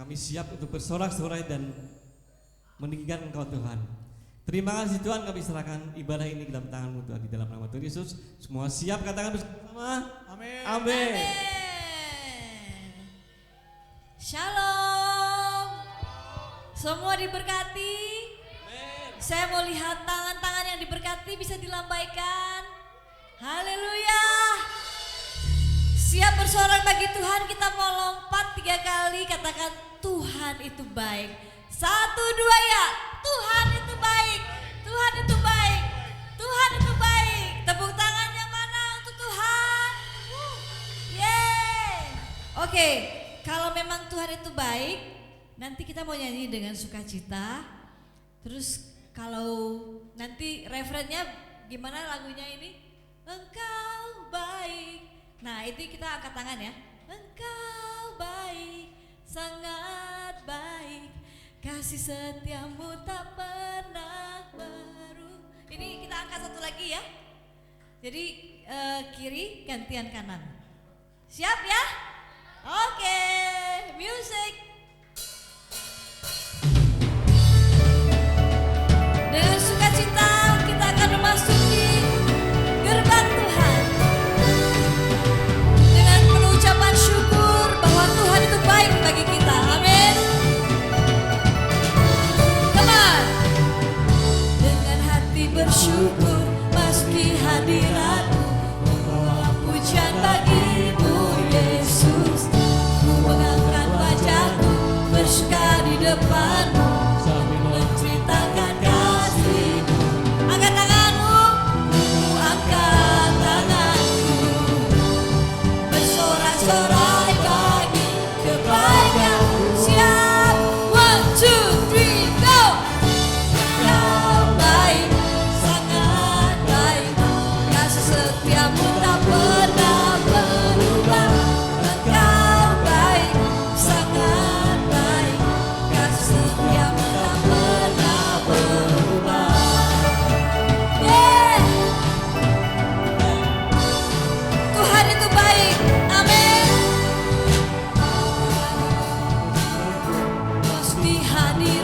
Kami siap untuk bersorak-sorai dan meninggikan Engkau Tuhan. Terima kasih Tuhan, kami serahkan ibadah ini ke dalam tangan-Mu Tuhan, di dalam nama Tuhan Yesus. Semua siap, katakan bersama. Amin. Amin. Shalom. Semua diberkati. Amin. Saya mau lihat tangan-tangan yang diberkati bisa dilambaikan. Haleluya. Siap bersorak bagi Tuhan, kita mau lompat 3 kali, katakan Tuhan itu baik. 1, 2 ya, Tuhan itu baik, Tuhan itu baik, Tuhan itu baik. Tepuk tangan yang mana untuk Tuhan? Yeay. Oke, kalau memang Tuhan itu baik, nanti kita mau nyanyi dengan sukacita. Terus kalau nanti referennya gimana lagunya ini? Engkau baik. Nah itu kita angkat tangan ya. Engkau baik, kasih setiamu tak pernah berubah. Ini kita angkat satu lagi ya. Jadi kiri gantian kanan. Siap ya? Oke, music. Dengan sukacita kita akan memasuki gerbang Tuhan dengan penuh ucapan syukur bahwa Tuhan itu baik bagi kita. Amin. Come on. Dengan hati bersyukur masuki hadirat-Mu, membawa pujian bagi-Mu Yesus. Ku mengangkat wajahku bersuka di depan-Mu sambil menceritakan kasih-Mu. Angkat tanganmu, ku angkat tanganku, bersorak-sorai bagi kebaikan. Siap, 1, 2, 3, go. Kau baik, sangat baik, kasih setiamu tak pernah berubah. Engkau baik, sangat baik, kasih setiamu tak pernah berubah. Yeah. Tuhan itu baik, amin. Mesti hadir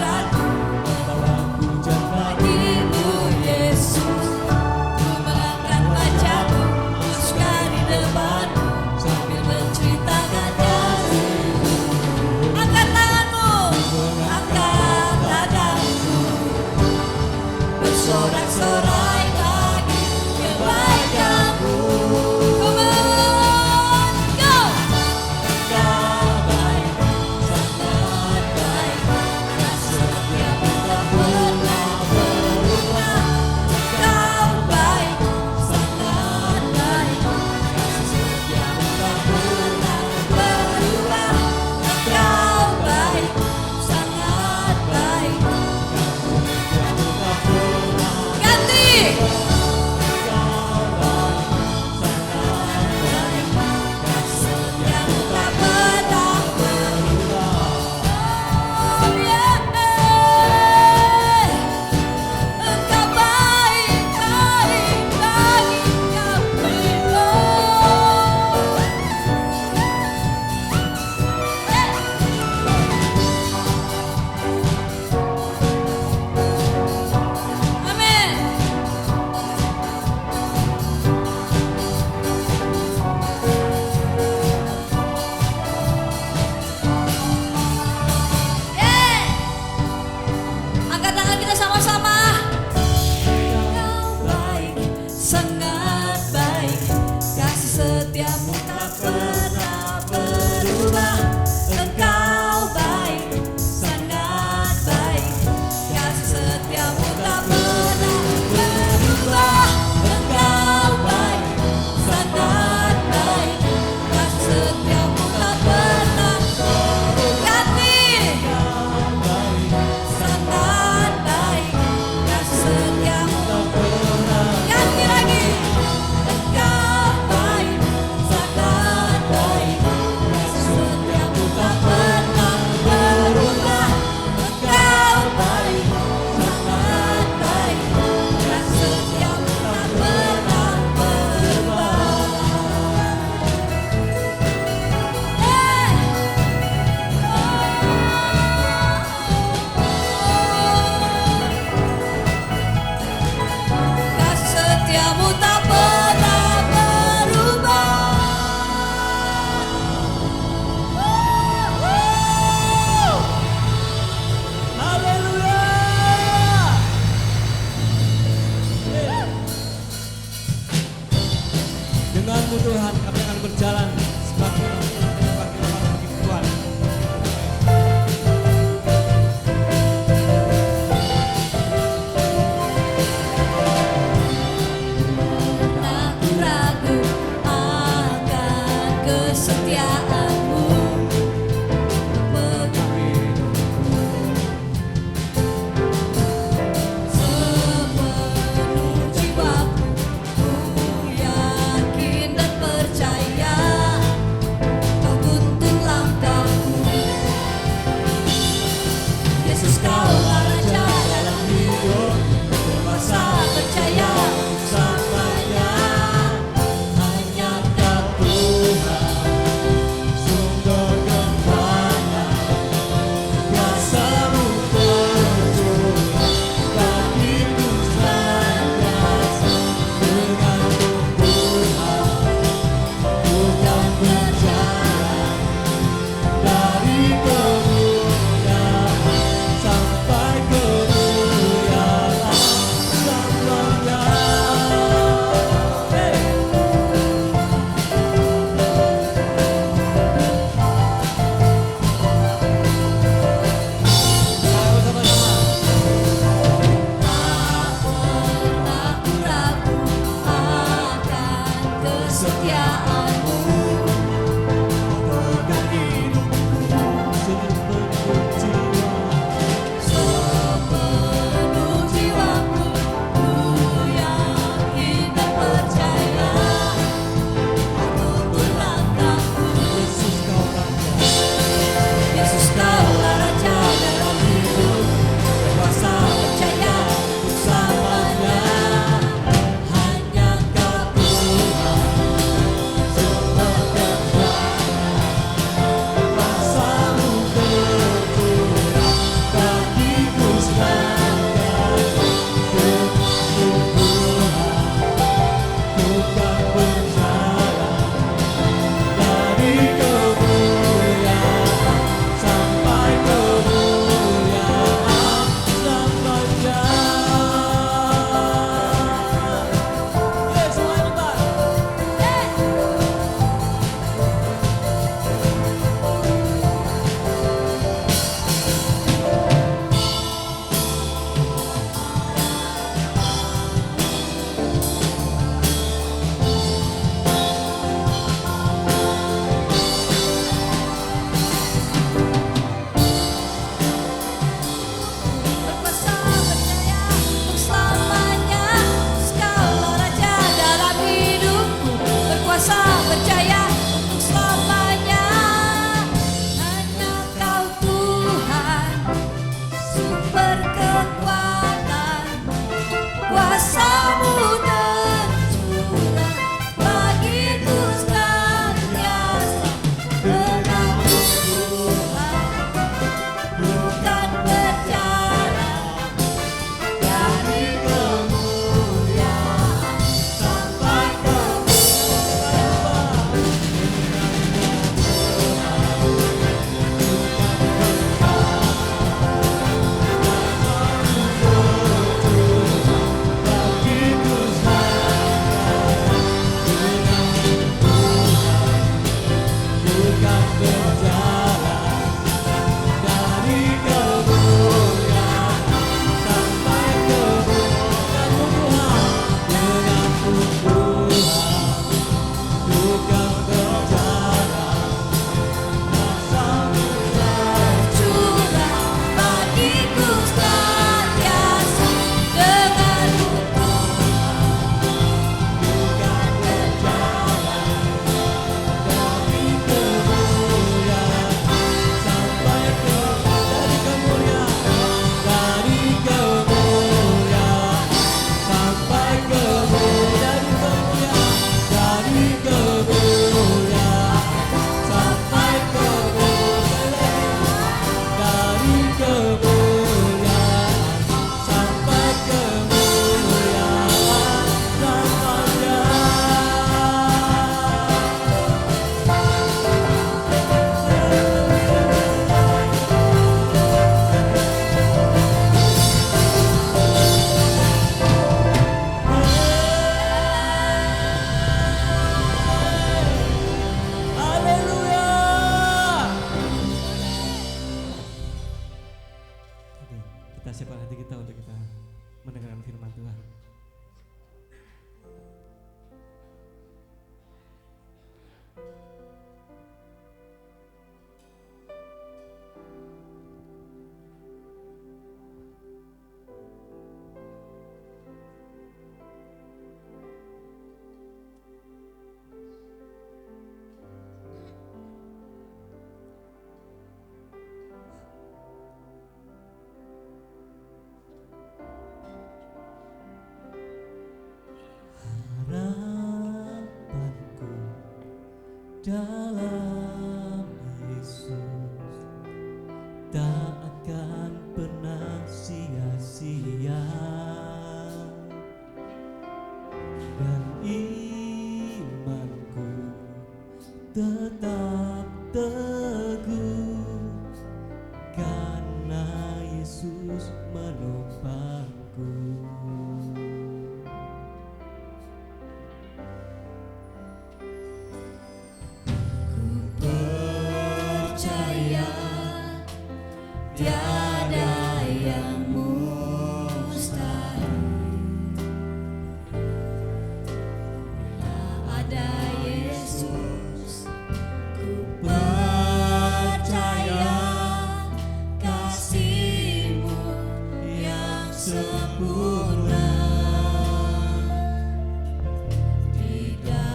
Kita siapkan hati kita untuk kita mendengarkan firman Tuhan. Harapanku dalam Yesus tak akan pernah sia-sia, dan imanku tetap teguh karena Yesus menopangku. Percaya tiada yang mustahil bila ada Yesus. Ku percaya kasih-Mu yang sempurna di dalamku.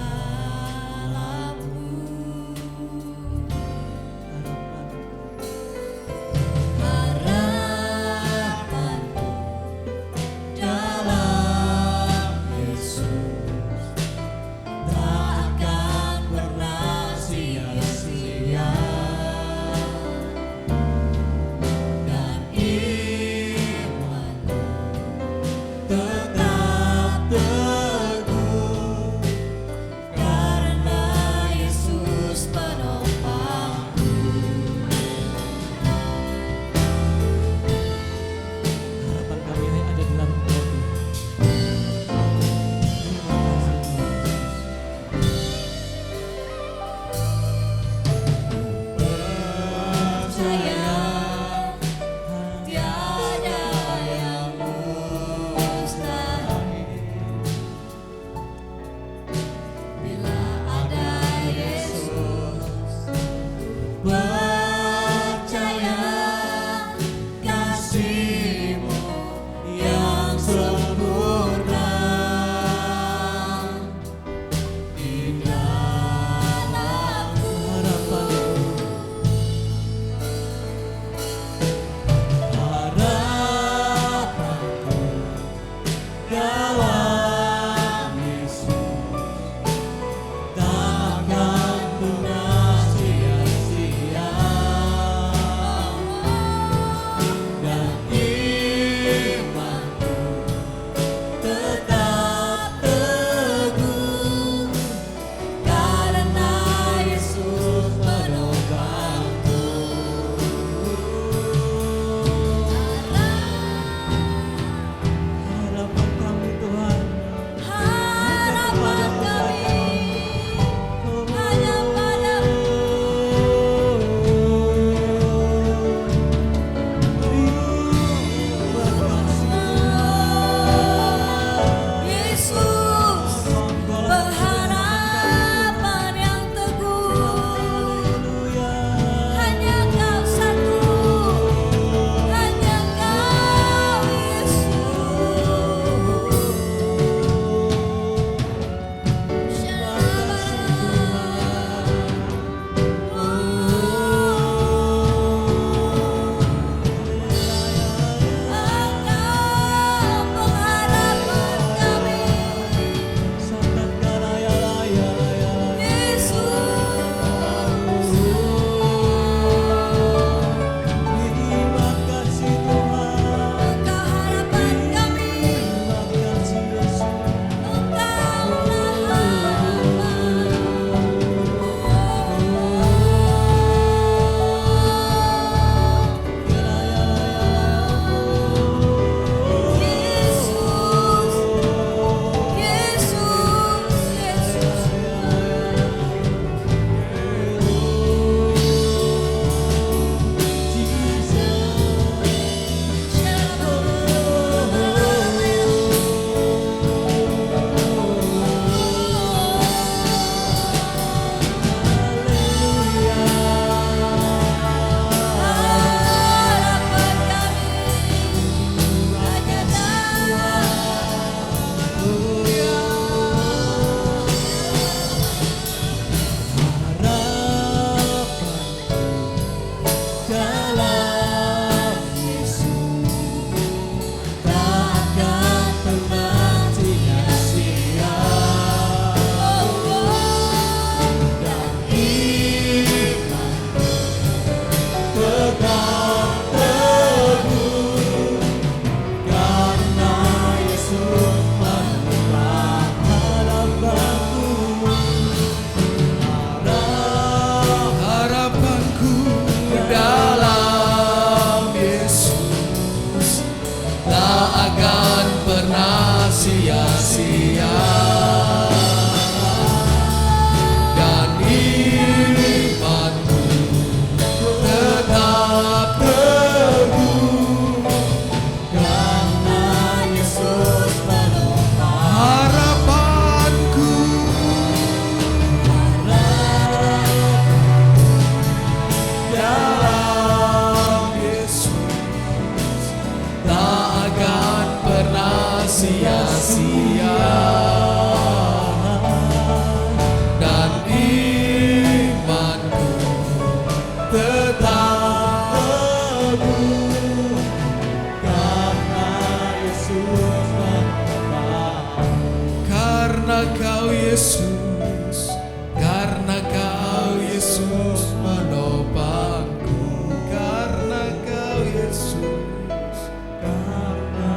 Yesus, karena Kau Yesus menopangku, karena Kau Yesus, karena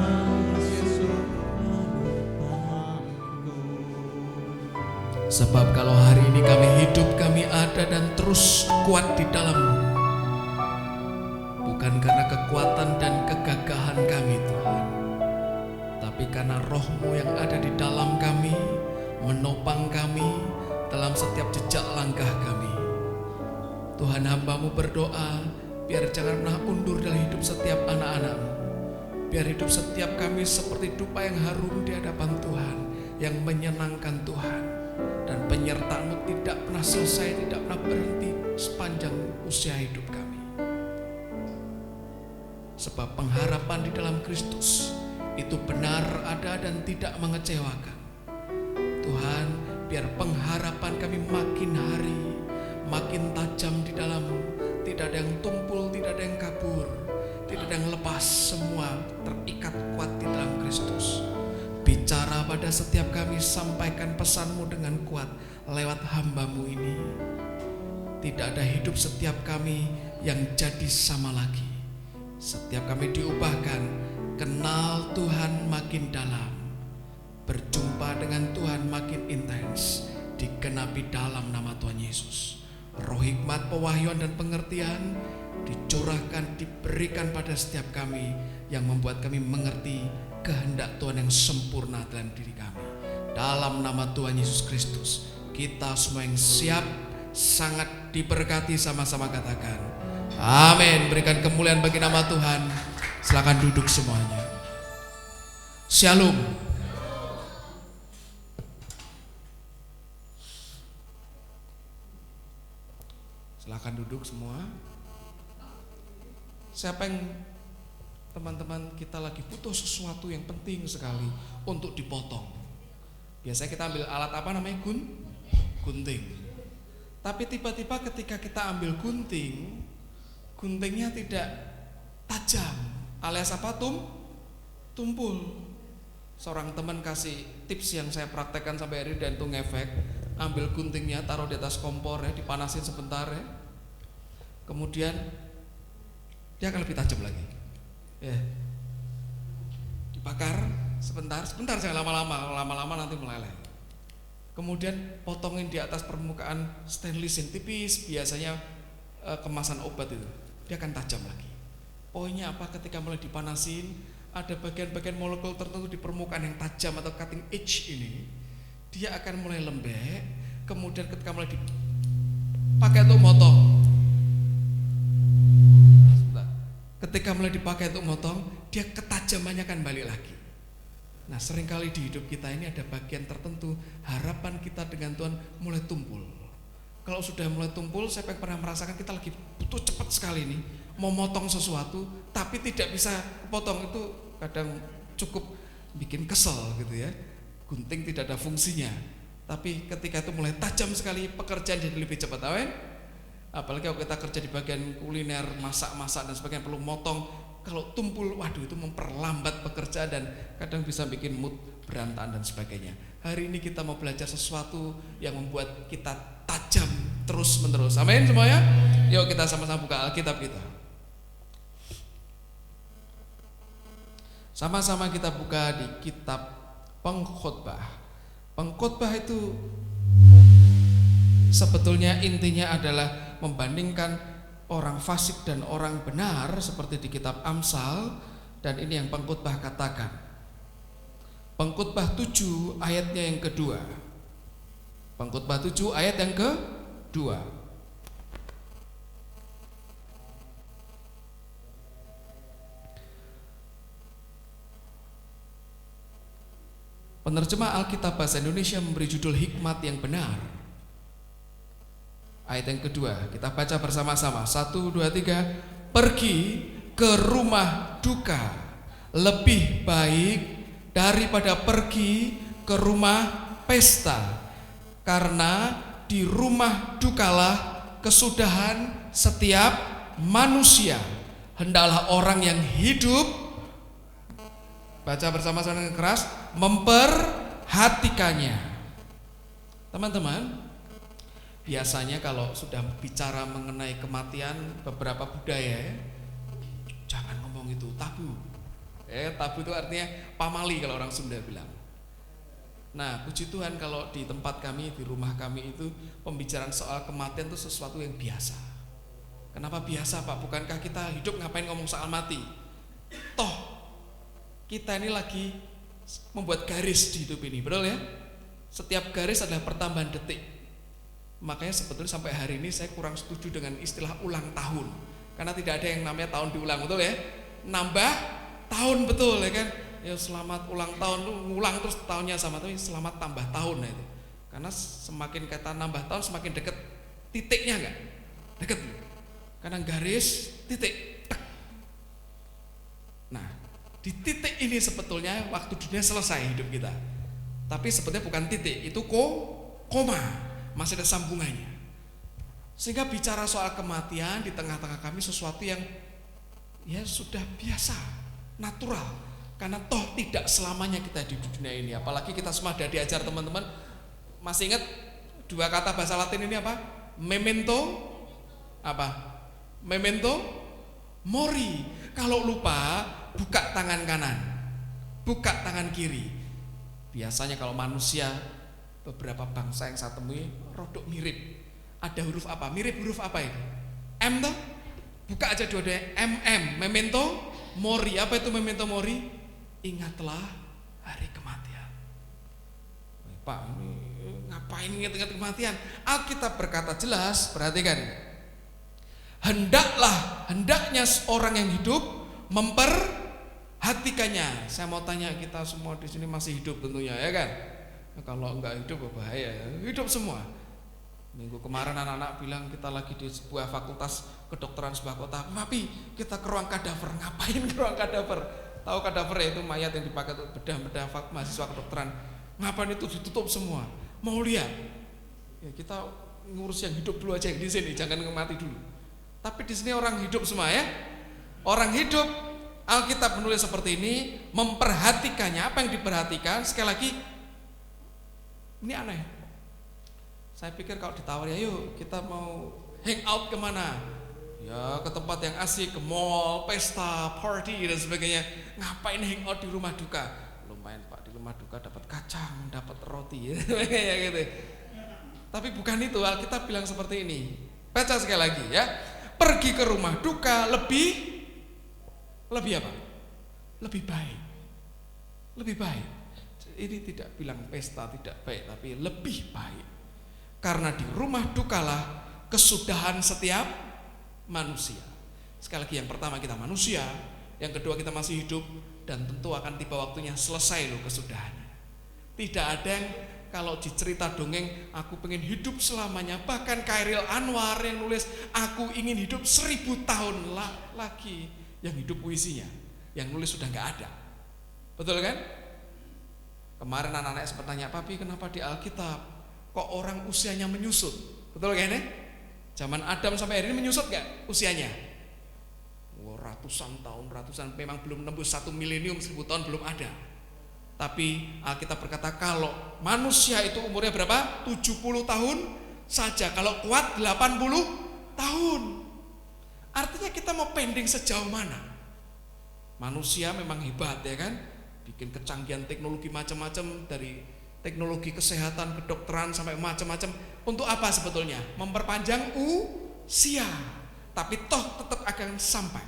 Yesus menopangku. Sebab kalau hari ini kami hidup, kami ada dan terus kuat di dalam-Mu, bukan karena kekuatan dan kegagahan kami Tuhan, tapi karena Roh-Mu yang ada di dalam kami, menopang kami dalam setiap jejak langkah kami. Tuhan, hamba-Mu berdoa, biar jangan pernah undur dalam hidup setiap anak-anak-Mu. Biar hidup setiap kami seperti dupa yang harum di hadapan Tuhan, yang menyenangkan Tuhan. Dan penyertaan-Mu tidak pernah selesai, tidak pernah berhenti sepanjang usia hidup kami. Sebab pengharapan di dalam Kristus itu benar ada dan tidak mengecewakan. Tuhan, biar pengharapan kami makin hari makin tajam di dalam-Mu. Tidak ada yang tumpul, tidak ada yang kabur, tidak ada yang lepas, semua terikat kuat di dalam Kristus. Bicara pada setiap kami, sampaikan pesan-Mu dengan kuat lewat hamba-Mu ini. Tidak ada hidup setiap kami yang jadi sama lagi. Setiap kami diubahkan, kenal Tuhan makin dalam, berjumpa dengan Tuhan makin intens, digenapi dalam nama Tuhan Yesus. Roh hikmat, pewahyuan dan pengertian dicurahkan, diberikan pada setiap kami, yang membuat kami mengerti kehendak Tuhan yang sempurna dalam diri kami. Dalam nama Tuhan Yesus Kristus, kita semua yang siap sangat diberkati, sama-sama katakan amin. Berikan kemuliaan bagi nama Tuhan. Silakan duduk semuanya. Shalom. Silakan duduk semua. Siapa yang teman-teman kita lagi butuh sesuatu yang penting sekali untuk dipotong? Biasanya kita ambil alat apa namanya? Gunting. Tapi tiba-tiba ketika kita ambil gunting, guntingnya tidak tajam, alias apa? Tumpul. Seorang teman kasih tips yang saya praktekkan sampai hari ini dan itu ngefek. Ambil guntingnya, taruh di atas kompor ya, dipanasin sebentar ya. Kemudian dia akan lebih tajam lagi. Ya. Dibakar sebentar jangan lama-lama nanti meleleh. Kemudian potongin di atas permukaan stainless yang tipis, biasanya kemasan obat itu, dia akan tajam lagi. Poinnya apa? Ketika mulai dipanasin, ada bagian-bagian molekul tertentu di permukaan yang tajam atau cutting edge ini, dia akan mulai lembek. Kemudian ketika mulai dipakai untuk motong, ketika mulai dipakai untuk motong, dia ketajamannya akan balik lagi. Nah, seringkali di hidup kita ini ada bagian tertentu, harapan kita dengan Tuhan mulai tumpul. Kalau sudah mulai tumpul, saya pernah merasakan kita lagi butuh cepat sekali nih, mau motong sesuatu, tapi tidak bisa potong, itu kadang cukup bikin kesel gitu ya. Gunting tidak ada fungsinya. Tapi ketika itu mulai tajam sekali, pekerjaan jadi lebih cepat, awen? Apalagi kalau kita kerja di bagian kuliner, masak-masak dan sebagainya, perlu motong. Kalau tumpul, waduh, itu memperlambat pekerjaan dan kadang bisa bikin mood berantakan dan sebagainya. Hari ini kita mau belajar sesuatu yang membuat kita tajam terus menerus. Amin semuanya. Yuk kita sama-sama buka Alkitab kita. Sama-sama kita buka di kitab Pengkhotbah. Pengkhotbah itu sebetulnya intinya adalah membandingkan orang fasik dan orang benar seperti di kitab Amsal, dan ini yang Pengkhotbah katakan. Pengkhotbah 7 ayatnya yang kedua. Pengkhotbah 7 ayat yang kedua. Penerjemah Alkitab Bahasa Indonesia memberi judul Hikmat yang Benar. Ayat yang kedua, kita baca bersama-sama. 1, 2, 3. Pergi ke rumah duka lebih baik daripada pergi ke rumah pesta, karena di rumah dukalah kesudahan setiap manusia. Hendaklah orang yang hidup, baca bersama-sama dengan keras, memperhatikannya. Teman-teman, biasanya kalau sudah bicara mengenai kematian beberapa budaya ya, jangan ngomong itu, tabu. Tabu itu artinya pamali kalau orang Sunda bilang. Nah, puji Tuhan kalau di tempat kami, di rumah kami itu pembicaraan soal kematian itu sesuatu yang biasa. Kenapa biasa, Pak? Bukankah kita hidup ngapain ngomong soal mati? Toh kita ini lagi membuat garis di hidup ini, betul ya? Setiap garis adalah pertambahan detik. Makanya sebetulnya sampai hari ini saya kurang setuju dengan istilah ulang tahun, karena tidak ada yang namanya tahun diulang, betul ya? Nambah tahun, betul ya kan? Ya selamat ulang tahun, lu ngulang terus tahunnya sama, tapi selamat tambah tahun, nah itu. Karena semakin kata nambah tahun semakin deket titiknya, enggak? Deket. Karena garis titik. Tek. Nah, di titik ini sebetulnya waktu dunia selesai hidup kita. Tapi sebetulnya bukan titik, itu koma, masih ada sambungannya. Sehingga bicara soal kematian di tengah-tengah kami sesuatu yang ya sudah biasa, natural. Karena toh tidak selamanya kita di dunia ini. Apalagi kita semua ada diajar teman-teman. Masih ingat dua kata bahasa Latin ini apa? Memento apa? Memento mori. Kalau lupa, buka tangan kanan, buka tangan kiri. Biasanya kalau manusia, beberapa bangsa yang saya temui rodok mirip. Ada huruf apa? Mirip huruf apa ini? M toh? Buka aja dua-duanya. MM. Memento mori. Apa itu memento mori? Ingatlah hari kematian. Pak, ini ngapain ingat-ingat kematian? Alkitab berkata jelas, perhatikan. Hendaknya orang yang hidup memperhatikannya. Saya mau tanya, kita semua di sini masih hidup tentunya, ya kan? Kalau enggak hidup bahaya. Hidup semua. Minggu kemarin anak-anak bilang kita lagi di sebuah fakultas kedokteran sebuah kota. Tapi kita ke ruang kadaver. Ngapain ke ruang kadaver? Tahu kadaver ya, itu mayat yang dipakai untuk bedah-bedah mahasiswa kedokteran. Ngapain itu ditutup semua? Mau lihat? Ya kita ngurus yang hidup dulu aja yang di sini, jangan mati dulu. Tapi di sini orang hidup semua ya. Orang hidup, Alkitab menulis seperti ini, memperhatikannya. Apa yang diperhatikan? Sekali lagi, ini aneh. Saya pikir kalau ditawari, ayo kita mau hang out kemana? Ya ke tempat yang asik, ke mall, pesta, party dan sebagainya. Ngapain hang out di rumah duka? Lumayan Pak, di rumah duka dapat kacang, dapat roti, ya gitu. Tapi bukan itu, Alkitab bilang seperti ini. Baca sekali lagi ya. Pergi ke rumah duka lebih apa? Lebih baik. Lebih baik. Ini tidak bilang pesta tidak baik, tapi lebih baik. Karena di rumah dukalah kesudahan setiap manusia. Sekali lagi, yang pertama kita manusia, yang kedua kita masih hidup, dan tentu akan tiba waktunya selesai loh kesudahannya. Tidak ada yang kalau dicerita dongeng aku pengen hidup selamanya. Bahkan Khairil Anwar yang nulis aku ingin hidup 1000 tahun lagi, yang hidup puisinya, yang nulis sudah nggak ada. Betul kan? Kemarin anak-anak sempat tanya, papi kenapa di Alkitab kok orang usianya menyusut? Betul kan? Zaman Adam sampai hari ini menyusut gak usianya? Ratusan tahun, memang belum nembus 1 milenium, 1000 tahun belum ada. Tapi Alkitab berkata kalau manusia itu umurnya berapa? 70 tahun saja, kalau kuat 80 tahun. Artinya kita mau pending sejauh mana? Manusia memang hebat ya kan? Bikin kecanggihan teknologi macam-macam, dari teknologi kesehatan, kedokteran sampai macam-macam. Untuk apa sebetulnya? Memperpanjang usia. Tapi toh tetap akan sampai.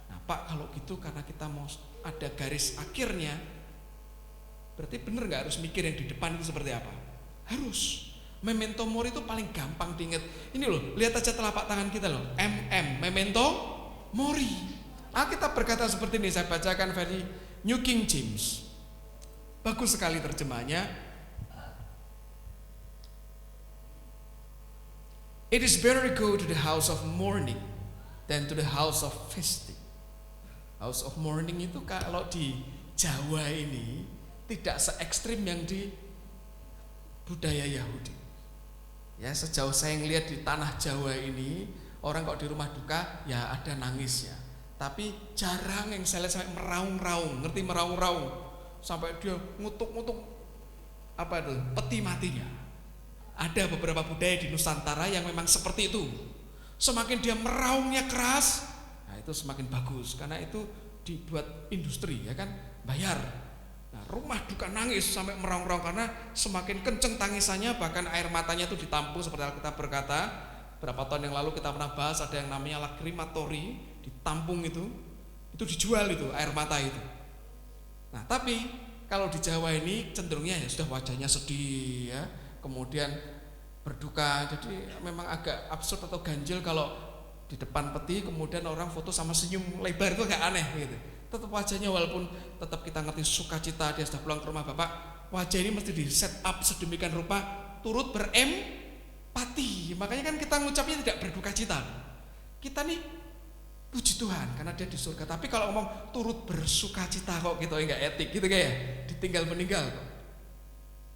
Nah Pak, kalau gitu karena kita mau ada garis akhirnya, berarti benar nggak harus mikir yang di depan itu seperti apa? Harus. Memento mori itu paling gampang diingat. Ini loh, lihat aja telapak tangan kita loh. Memento mori. Alkitab berkata seperti ini, saya bacakan versi New King James. Bagus sekali terjemahnya. It is better to go to the house of mourning than to the house of feasting. House of mourning itu kalau di Jawa ini tidak se-ekstrim yang di budaya Yahudi. Ya, sejauh saya ngelihat di tanah Jawa ini, orang kok di rumah duka ya ada nangisnya. Tapi jarang yang saya lihat sampai meraung-raung. Ngerti meraung-raung? Sampai dia ngutuk-ngutuk apa itu? Peti matinya. Ada beberapa budaya di Nusantara yang memang seperti itu. Semakin dia meraungnya keras, nah itu semakin bagus, karena itu dibuat industri, ya kan, bayar. Nah, rumah duka nangis sampai meraung-raung karena semakin kenceng tangisannya, bahkan air matanya itu ditampung seperti Alkitab berkata. Berapa tahun yang lalu kita pernah bahas ada yang namanya lacrimatori, ditampung itu dijual itu air mata itu. Nah, tapi kalau di Jawa ini cenderungnya ya sudah wajahnya sedih ya, kemudian berduka. Jadi memang agak absurd atau ganjil kalau di depan peti kemudian orang foto sama senyum lebar, itu agak aneh gitu. Tetap wajahnya, walaupun tetap kita ngerti sukacita dia sudah pulang ke rumah bapak, wajah ini mesti di set up sedemikian rupa turut berempati. Makanya kan kita ngucapnya tidak berduka cita. Kita nih puji Tuhan karena dia di surga. Tapi kalau ngomong turut bersukacita kok gitu, enggak etik gitu kayak ditinggal meninggal kok.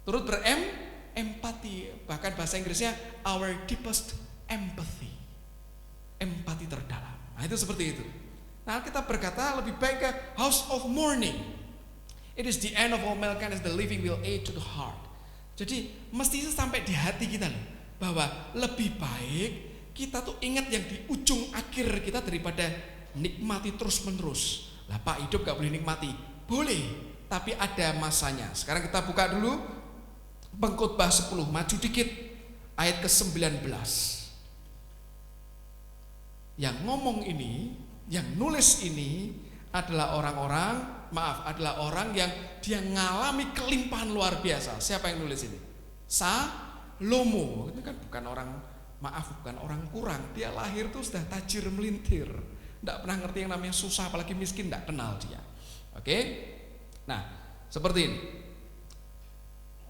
Turut berempati, bahkan bahasa Inggrisnya our deepest empathy, empati terdalam. Nah itu seperti itu. Nah kita berkata lebih baik ke house of mourning. It is the end of all mankind as the living will aid to the heart. Jadi mesti itu sampai di hati kita loh, bahwa lebih baik kita tuh ingat yang di ujung akhir kita daripada nikmati terus menerus. Lah Pak, hidup gak boleh nikmati. Boleh, tapi ada masanya. Sekarang kita buka dulu Pengkhotbah 10, maju dikit, ayat ke-19. Yang ngomong ini, yang nulis ini adalah adalah orang yang dia ngalami kelimpahan luar biasa. Siapa yang nulis ini? Salomo. Itu kan bukan orang kurang. Dia lahir tuh sudah tajir melintir. Tidak pernah ngerti yang namanya susah, apalagi miskin, tidak kenal dia. Oke? Nah, seperti ini.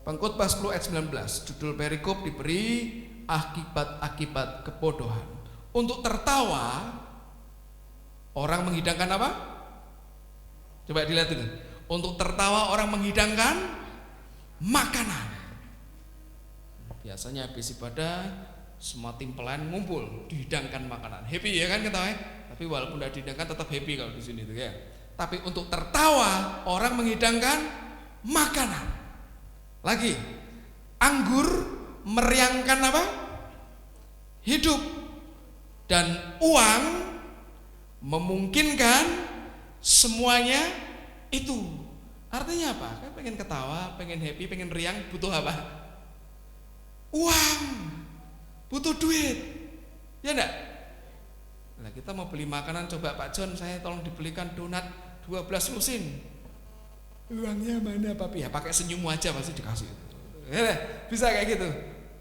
Pengkhotbah 10 ayat 19, judul perikop diberi akibat-akibat kebodohan. Untuk tertawa, orang menghidangkan apa? Coba dilihat itu. Untuk tertawa orang menghidangkan makanan. Biasanya habis ibadah semua timpelan ngumpul dihidangkan makanan. Happy ya kan ketawa? Tapi walaupun tidak dihidangkan tetap happy kalau di sini tuh ya. Tapi untuk tertawa orang menghidangkan makanan. Lagi, anggur meriangkan apa? Hidup. Dan uang memungkinkan semuanya itu. Artinya apa? Kan pengen ketawa, pengen happy, pengen riang, butuh apa? Uang. Butuh duit. Ya enggak? Nah, kita mau beli makanan, coba Pak John, saya tolong dibelikan donat 12 lusin. Uangnya mana papi? Ya pakai senyum aja pasti dikasih. Ya, bisa kayak gitu.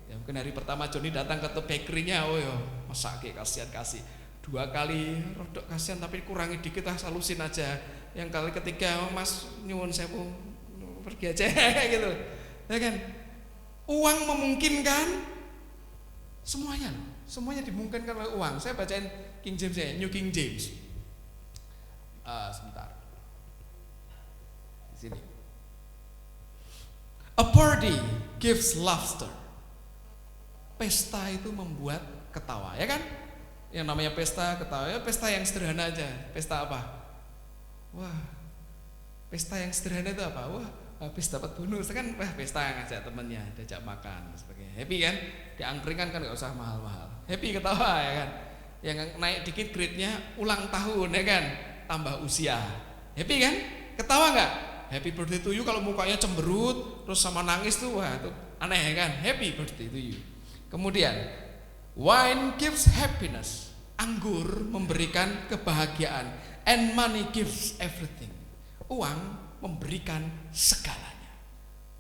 Ya mungkin hari pertama Joni datang ke bakery-nya, oh ya, masak kasihan kasih. 2 kali rodok kasihan tapi kurangi dikit lah, salusin aja. Yang kali ketiga, oh, Mas nyuwun sewu pergi aja gitu. Ya kan? Uang memungkinkan semuanya loh. Semuanya dimungkinkan oleh uang. Saya bacain King James ya, New King James. Sebentar. Sini. A party gives laughter. Pesta itu membuat ketawa, ya kan? Yang namanya pesta ketawa, ya pesta yang sederhana aja. Pesta apa? Wah, pesta yang sederhana itu apa? Wah, habis dapat bonus kan, wah pesta yang ngajak temennya, diajak makan dan sebagainya. Happy kan? Diangkringan kan gak usah mahal-mahal. Happy ketawa ya kan? Yang naik dikit grade-nya ulang tahun ya kan? Tambah usia. Happy kan? Ketawa nggak? Happy birthday to you kalau mukanya cemberut terus sama nangis tuh, wah itu aneh kan? Happy birthday to you. Kemudian wine gives happiness. Anggur memberikan kebahagiaan. And money gives everything. Uang memberikan segalanya.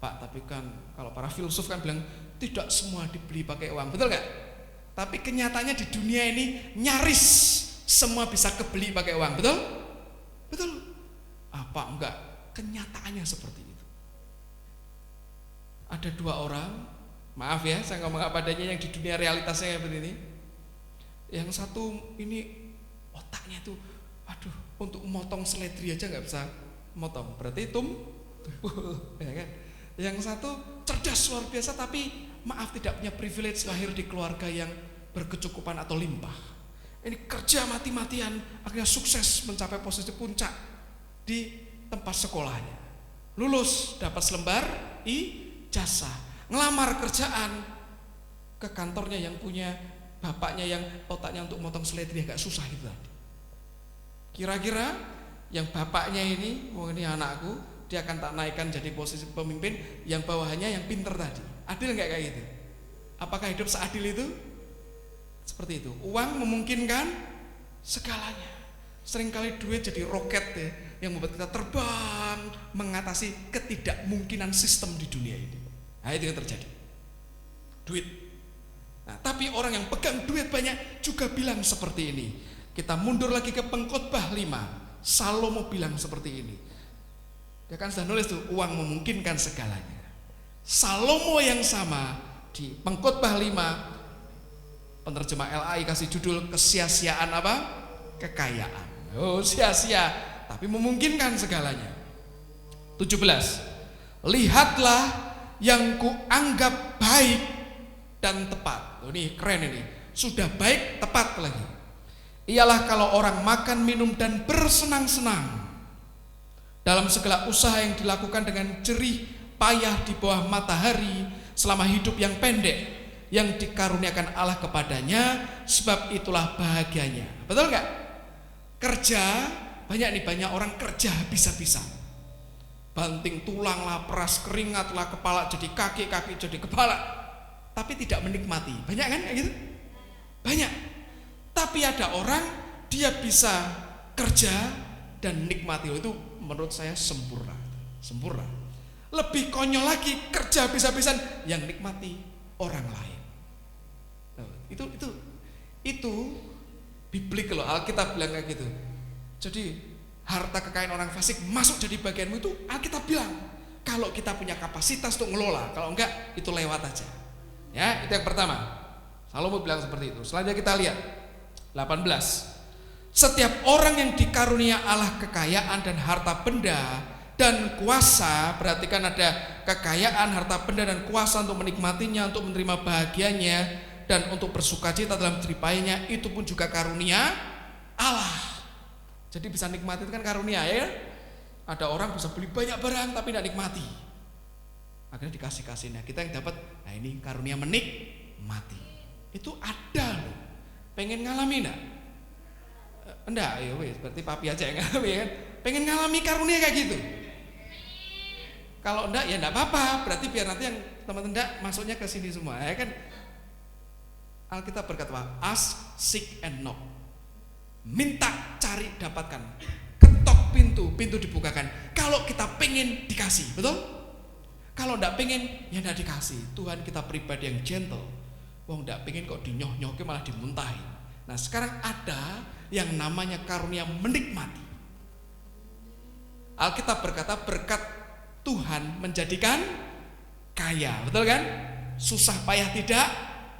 Pak, tapi kan kalau para filsuf kan bilang tidak semua dibeli pakai uang, betul nggak? Tapi kenyataannya di dunia ini nyaris semua bisa kebeli pakai uang, betul? Betul. Apa enggak? Kenyataannya seperti itu. Ada 2 orang, maaf ya saya ngomong apa adanya, yang di dunia realitasnya seperti ini. Yang satu ini otaknya tuh, aduh, untuk motong seledri aja nggak bisa motong, berarti ya kan? Yang satu cerdas luar biasa, tapi maaf tidak punya privilege lahir di keluarga yang berkecukupan atau limpah. Ini kerja mati-matian, akhirnya sukses mencapai posisi puncak di tempat sekolahnya. Lulus dapat selembar ijazah, ngelamar kerjaan ke kantornya yang punya bapaknya yang otaknya untuk motong seledri agak susah gitu tadi. Kira-kira yang bapaknya ini, ini anakku, dia akan tak naikkan jadi posisi pemimpin, yang bawahannya yang pinter tadi. Adil nggak kayak gitu? Apakah hidup seadil itu? Seperti itu. Uang memungkinkan segalanya. Seringkali duit jadi roket ya, yang membuat kita terbang mengatasi ketidakmungkinan sistem di dunia ini. Nah, itu yang terjadi. Duit. Nah, tapi orang yang pegang duit banyak juga bilang seperti ini. Kita mundur lagi ke Pengkhotbah 5. Salomo bilang seperti ini. Dia kan sudah nulis tuh, uang memungkinkan segalanya. Salomo yang sama di Pengkhotbah 5, penerjemah LAI kasih judul kesia-siaan apa? Kekayaan. Oh, sia-sia, tapi memungkinkan segalanya. 17. Lihatlah yang kuanggap baik dan tepat. Oh, ini keren ini. Sudah baik, tepat lagi. Ialah kalau orang makan, minum dan bersenang-senang dalam segala usaha yang dilakukan dengan jerih payah di bawah matahari selama hidup yang pendek yang dikaruniakan Allah kepadanya, sebab itulah bahagianya. Betul nggak? Kerja, banyak orang kerja habis-habisan. Banting tulang lah, peras keringat lah, kepala jadi kaki, kaki jadi kepala, tapi tidak menikmati. Banyak kan kayak gitu? Banyak. Tapi ada orang dia bisa kerja dan nikmati. Itu menurut saya sempurna. Sempurna. Lebih konyol lagi, kerja habis-habisan yang nikmati orang lain. Itu biblik loh, Alkitab bilang kayak gitu. Jadi harta kekayaan orang fasik masuk jadi bagianmu, itu Alkitab bilang. Kalau kita punya kapasitas untuk ngelola, kalau enggak itu lewat aja. Ya, itu yang pertama. Salomo bilang seperti itu. Selanjutnya kita lihat 18. Setiap orang yang dikarunia Allah kekayaan dan harta benda dan kuasa, berarti kan ada kekayaan, harta benda dan kuasa untuk menikmatinya, untuk menerima bahagianya, dan untuk bersukacita dalam jeripayanya, itu pun juga karunia Allah. Jadi bisa nikmati itu kan karunia ya. Ada orang bisa beli banyak barang tapi tidak nikmati. Akhirnya dikasih-kasihnya. Kita yang dapat, nah ini karunia menikmati. Itu ada loh. Pengen ngalami enggak? Enggak, ya wes, berarti papi aja yang ngalami kan. Pengen ngalami karunia kayak gitu. Kalau enggak ya enggak apa-apa, berarti biar nanti yang teman-teman enggak masuknya ke sini semua, ya kan? Alkitab berkata, ask, seek and knock. Minta, cari, dapatkan. Ketok pintu, pintu dibukakan. Kalau kita pengen dikasih, betul? Kalau enggak pengen, ya enggak dikasih. Tuhan kita pribadi yang gentle. Wong enggak pengen kok dinyoh-nyohke malah dimuntahin. Nah, sekarang ada yang namanya karunia menikmati. Alkitab berkata berkat Tuhan menjadikan kaya, betul kan? Susah payah tidak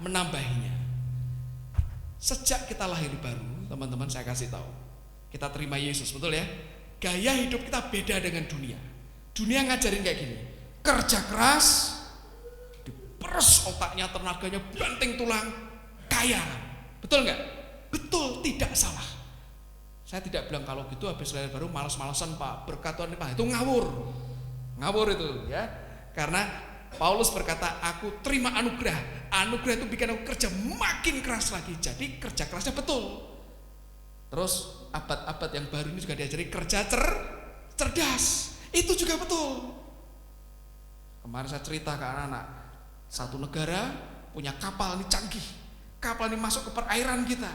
menambahinya. Sejak kita lahir baru, teman-teman saya kasih tahu, kita terima Yesus, betul ya? Gaya hidup kita beda dengan dunia. Dunia ngajarin kayak gini, kerja keras, diperes otaknya, tenaganya, banting tulang, kaya. Betul nggak? Betul, tidak salah. Saya tidak bilang kalau gitu habis lahir baru malas-malasan Pak, berkat Tuhan Pak, itu ngawur. Ngawur itu ya. Karena Paulus berkata, aku terima anugerah. Anugerah itu bikin aku kerja makin keras lagi. Jadi kerja kerasnya betul. Terus abad-abad yang baru ini juga diajari kerja cerdas. Itu juga betul. Kemarin saya cerita ke anak-anak, satu negara punya kapal ini canggih. Kapal ini masuk ke perairan kita.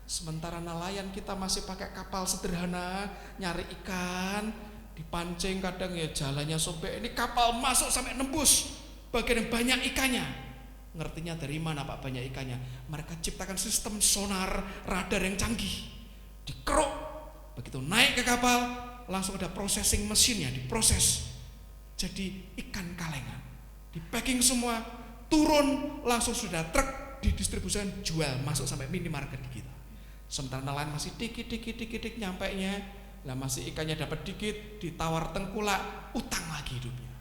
Sementara nelayan kita masih pakai kapal sederhana, nyari ikan, dipancing kadang ya jalannya sobek. Ini kapal masuk sampai nembus bagian yang banyak ikannya. Ngertinya dari mana Pak banyak ikannya? Mereka ciptakan sistem sonar, radar yang canggih. Dikeruk, begitu naik ke kapal, langsung ada processing mesinnya, diproses. Jadi ikan kalengan. Di packing semua, turun, langsung sudah truk didistribusikan, jual, masuk sampai minimarket di kita. Sementara nelayan masih dikit nyampainya, lah masih ikannya dapat dikit, ditawar tengkulak, utang lagi hidupnya.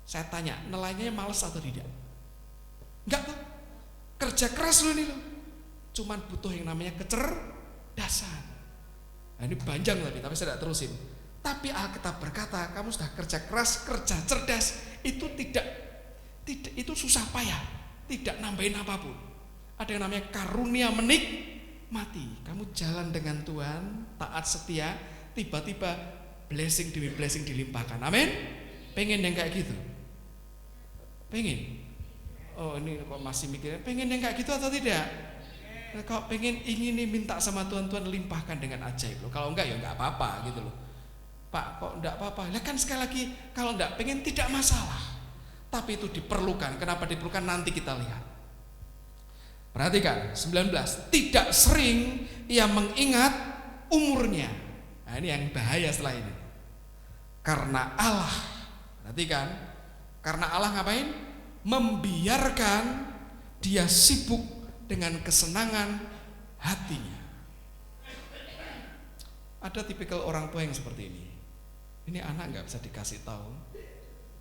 Saya tanya, nelayannya males atau tidak? Enggak tuh, kerja keras loh ini loh. Cuman butuh yang namanya kecerdasan. Nah ini panjang tapi saya tidak terusin. Tapi Alkitab berkata, kamu sudah kerja keras, kerja cerdas, itu tidak itu susah payah. tidak nambahin apapun. Ada yang namanya karunia menikmati. Kamu jalan dengan Tuhan, taat setia, tiba-tiba blessing demi blessing dilimpahkan. Amin. Pengen yang kayak gitu? Pengen? Oh, ini kok masih mikirnya pengen yang kayak gitu atau tidak? Nah, kalau pengen, ingin nih, minta sama Tuhan, Tuhan limpahkan dengan ajaib loh. Kalau enggak ya enggak apa-apa gitu loh. Pak, kok enggak apa-apa? Lah kan sekali lagi, kalau enggak pengen tidak masalah. Tapi itu diperlukan. Kenapa diperlukan? Nanti kita lihat. Perhatikan 19. Tidak sering ia mengingat umurnya. Nah, ini yang bahaya setelah ini. Karena Allah, perhatikan, karena Allah ngapain? Membiarkan dia sibuk dengan kesenangan hatinya. Ada tipikal orang tua yang seperti ini. Ini anak nggak bisa dikasih tahu,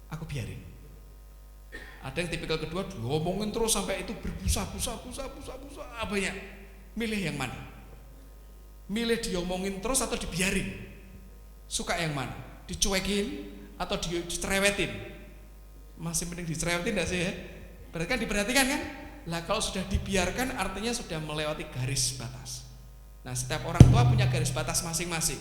aku biarin. Ada yang tipikal kedua, diomongin terus sampai itu berbusa-busa banyak. Milih yang mana? Milih diomongin terus atau dibiarin? Suka yang mana? Dicuekin atau dicerewetin? Masih mending dicerewetin enggak sih ya? Berarti kan diperhatikan kan? Lah kalau sudah dibiarkan artinya sudah melewati garis batas. Nah, setiap orang tua punya garis batas masing-masing.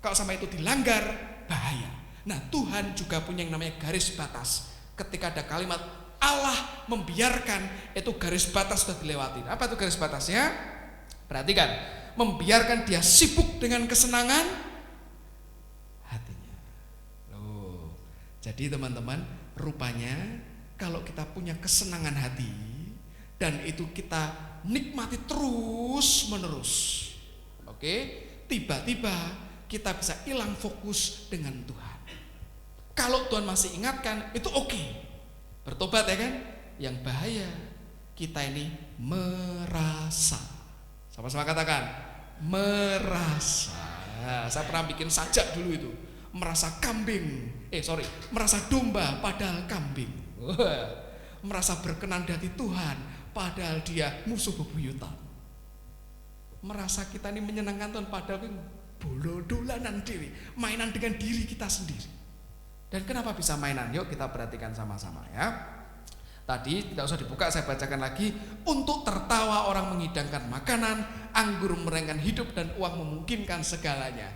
Kalau sampai itu dilanggar, bahaya. Nah, Tuhan juga punya yang namanya garis batas. Ketika ada kalimat Allah membiarkan, itu garis batas sudah dilewati. Apa itu garis batasnya? Perhatikan, membiarkan dia sibuk dengan kesenangan hatinya. Loh, jadi teman-teman, rupanya kalau kita punya kesenangan hati dan itu kita nikmati terus menerus, oke, tiba-tiba kita bisa hilang fokus dengan Tuhan. Kalau Tuhan masih ingatkan, itu oke, bertobat ya kan. Yang bahaya, kita ini merasa. Sama-sama katakan, merasa. Saya pernah bikin sajak dulu itu, merasa kambing, merasa domba padahal kambing. Merasa berkenan di hati Tuhan padahal dia musuh bebuyutan. Merasa kita ini menyenangkan Tuhan padahal bolo dolanan diri, mainan dengan diri kita sendiri. Dan kenapa bisa mainan? Yuk kita perhatikan sama-sama ya. Tadi tidak usah dibuka, saya bacakan lagi. Untuk tertawa orang menghidangkan makanan, anggur merengkan hidup, dan uang memungkinkan segalanya.